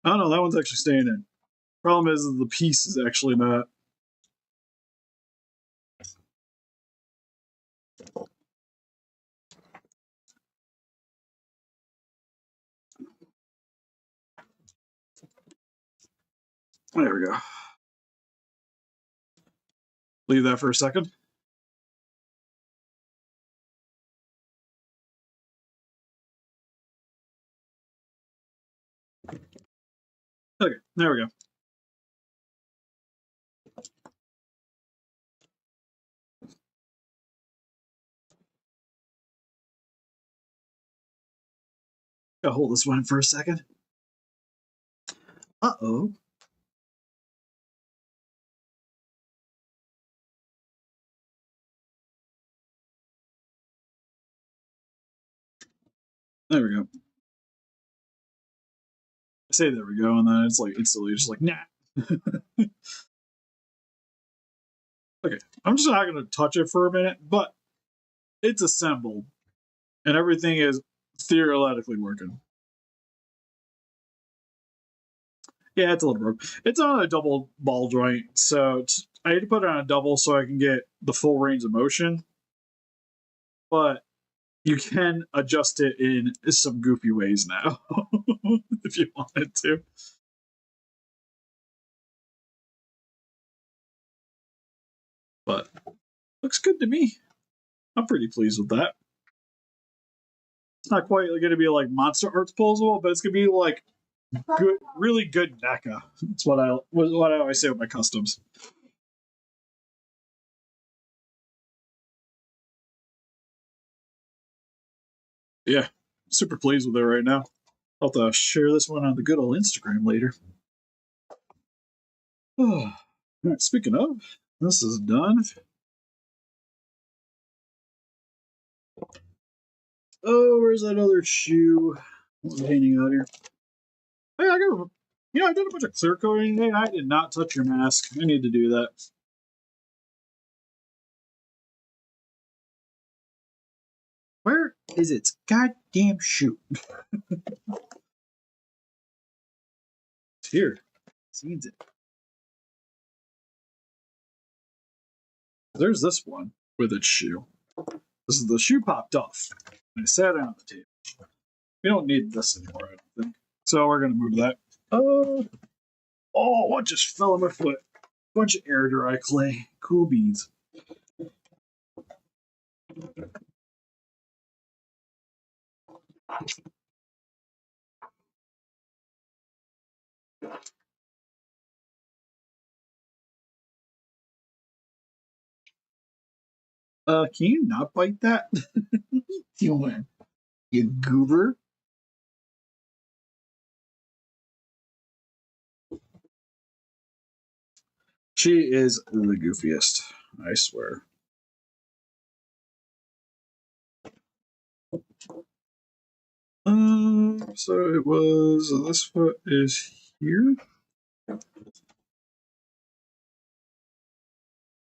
Oh no, that one's actually staying in. Problem is the piece is actually not. There we go. Leave that for a second. Okay, there we go. Gotta hold this one for a second. Uh-oh. There we go. I say there we go, and then it's like instantly just like, nah. Okay, I'm just not going to touch it for a minute, but it's assembled, and everything is theoretically working. Yeah, it's a little broke. It's on a double ball joint, so I had to put it on a double so I can get the full range of motion. But you can adjust it in some goofy ways now, if you wanted to. But looks good to me. I'm pretty pleased with that. It's not quite going to be like Monster Arts Puzzle, but it's going to be like good, really good NECA. That's what I always say with my customs. Yeah, super pleased with it right now. I'll have to share this one on the good old Instagram later. All right, speaking of, this is done. Oh, where's that other shoe? What's hanging out here? Hey, I got, I did a bunch of clear coating today. I did not touch your mask. I need to do that. Where is its goddamn shoe? It's here. Seems it. There's this one with its shoe. This is the shoe popped off. And I sat it on the table. We don't need this anymore, I don't think. So we're gonna move that. Oh, what just fell on my foot? Bunch of air dry clay. Cool beans. Can you not bite that? You win. You goober. She is the goofiest, I swear. So it was, this foot is here.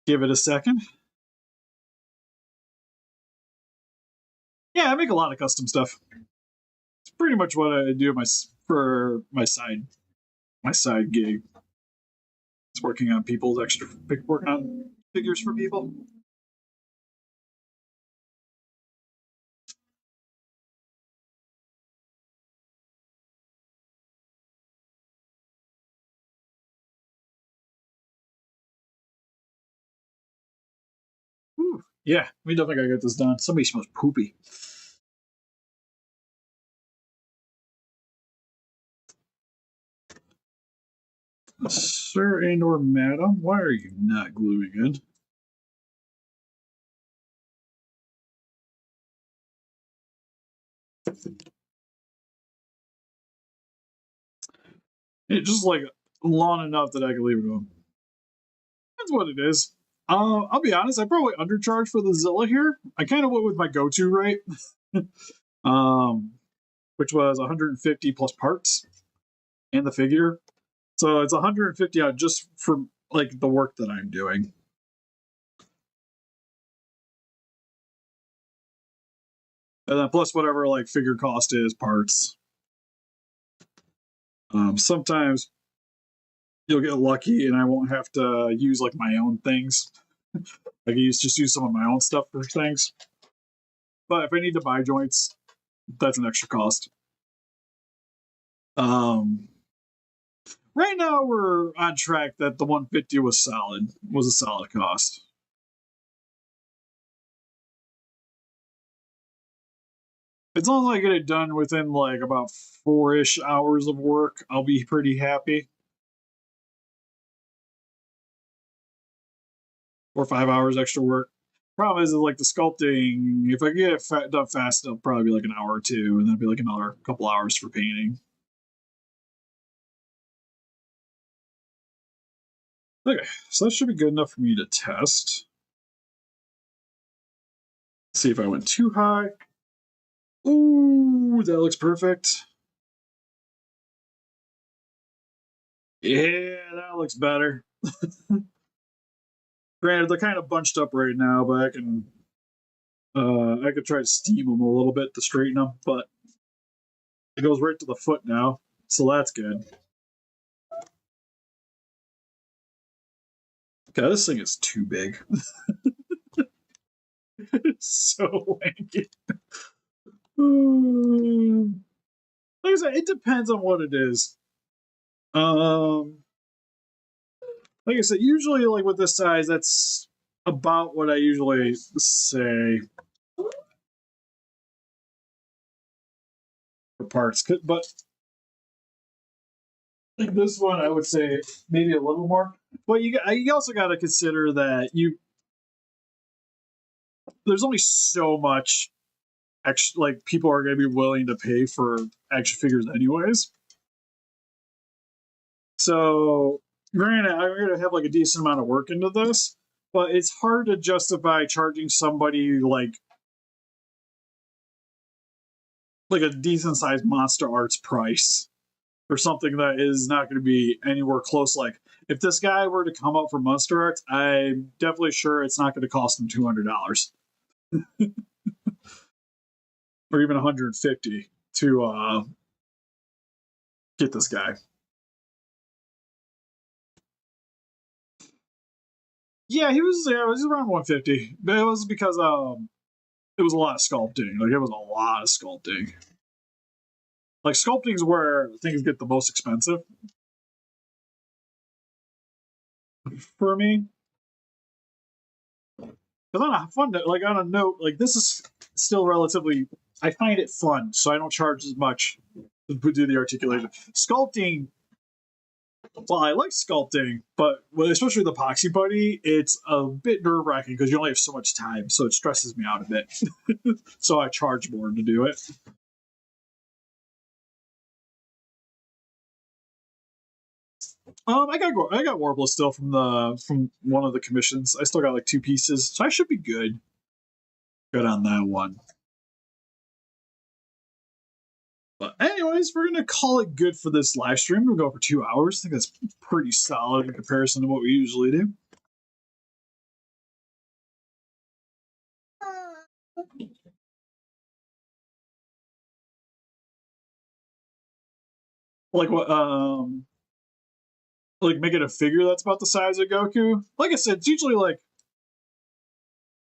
Give it a second. Yeah, I make a lot of custom stuff. It's pretty much what I do for my side gig. It's working on working on figures for people. Whew. Yeah, we definitely gotta get this done. Somebody smells poopy. Sir and or madam, why are you not gluing in? It's just like long enough that I can leave it on. That's what it is. I'll be honest, I probably undercharged for the Zilla here. I kind of went with my go-to rate, which was 150 plus parts and the figure. So it's 150 out just for like the work that I'm doing. And then plus whatever like figure cost is parts. Sometimes you'll get lucky and I won't have to use like my own things. I can just use some of my own stuff for things. But if I need to buy joints, that's an extra cost. Right now we're on track that the 150 was a solid cost. As long as I get it done within like about 4-ish hours of work, I'll be pretty happy. Or 5 hours extra work. Problem is like the sculpting, if I get it done fast, it'll probably be like an hour or two, and then it'll be like another couple hours for painting. Okay, so that should be good enough for me to test. See if I went too high. Ooh, that looks perfect. Yeah, that looks better. Granted, they're kind of bunched up right now, but I could try to steam them a little bit to straighten them, but it goes right to the foot now, so that's good. Okay, this thing is too big. It's so lanky. Like I said, it depends on what it is. Like I said, usually like with this size, that's about what I usually say for parts. But like this one, I would say maybe a little more. But you also got to consider that there's only so much extra like people are going to be willing to pay for action figures anyways. So granted, I'm going to have like a decent amount of work into this, but it's hard to justify charging somebody like a decent sized Monster Arts price for something that is not going to be anywhere close. Like if this guy were to come up for Monster Arts, I'm definitely sure it's not going to cost him $200 or even 150 to get this guy. Yeah, he was around 150, but it was because it was a lot of sculpting. Like it was a lot of sculpting. Like sculpting is where things get the most expensive for me. Because on a fun like on a note, like this is still relatively. I find it fun, so I don't charge as much to do the articulation. Sculpting. Well, I like sculpting, but especially with epoxy putty, it's a bit nerve wracking because you only have so much time, so it stresses me out a bit. So I charge more to do it. I got Warble still from one of the commissions. I still got like 2 pieces, so I should be good. Good on that one. But anyways, we're gonna call it good for this live stream. We'll go for 2 hours. I think that's pretty solid in comparison to what we usually do. Like what? Like making a figure that's about the size of Goku. Like I said, it's usually like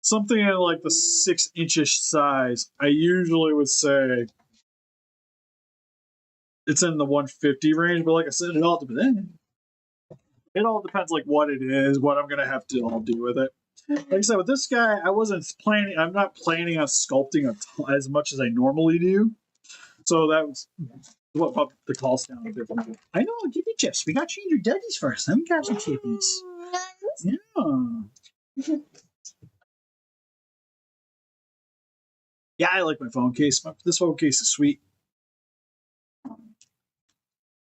something in like the 6-inch size. I usually would say it's in the 150 range, but like I said, it all depends. It all depends like what it is, what I'm gonna have to all do with it. Like I said, with this guy, I'm not planning on sculpting as much as I normally do. So What about the call sound different? I know, give me chips. We got to change your Dougies first. Then we got some chippies. Yeah. Yeah, I like my phone case. This phone case is sweet.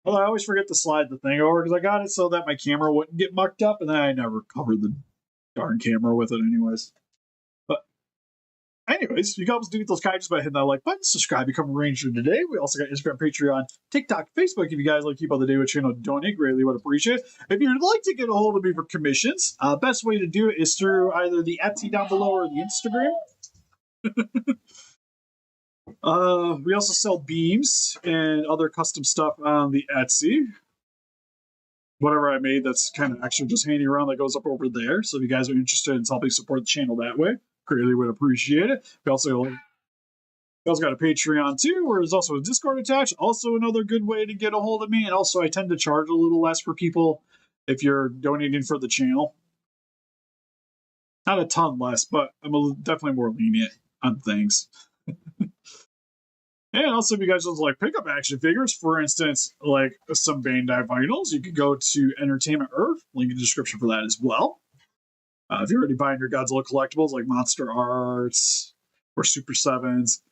Well, I always forget to slide the thing over because I got it so that my camera wouldn't get mucked up, and then I never covered the darn camera with it anyways. But anyways, you can help us do those just by hitting that like button, subscribe, become a ranger today. We also got Instagram, Patreon, TikTok, Facebook. If you guys like to keep up to date with channel, donate, greatly would appreciate it. If you'd like to get a hold of me for commissions, best way to do it is through either the Etsy down below or the Instagram. We also sell beams and other custom stuff on the Etsy. Whatever I made that's kind of actually just hanging around that goes up over there. So if you guys are interested in helping support the channel that way, greatly would appreciate it. We also got a Patreon too, where there's also a Discord attached. Also another good way to get a hold of me. And also I tend to charge a little less for people if you're donating for the channel. Not a ton less, but I'm definitely more lenient on things. And also, if you guys just like pick up action figures, for instance, like some Bandai vinyls, you could go to Entertainment Earth, link in the description for that as well. If you're already buying your Godzilla collectibles like Monster Arts or Super Sevens,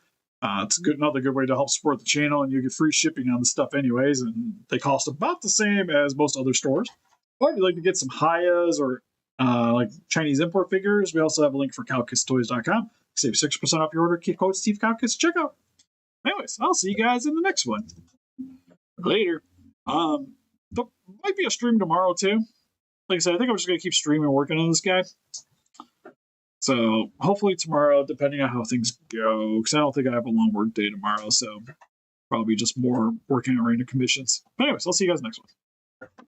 it's another good way to help support the channel, and you get free shipping on the stuff anyways, and they cost about the same as most other stores. Or if you'd like to get some Hayas or like Chinese import figures, we also have a link for CowKissToys.com. Save 6% off your order. Keep code Steve Cowkiss at checkout. Anyways, I'll see you guys in the next one. Later. There might be a stream tomorrow too. Like I said, I think I'm just gonna keep streaming working on this guy. So hopefully tomorrow, depending on how things go, because I don't think I have a long work day tomorrow, so probably just more working on random commissions. But anyways, I'll see you guys next one.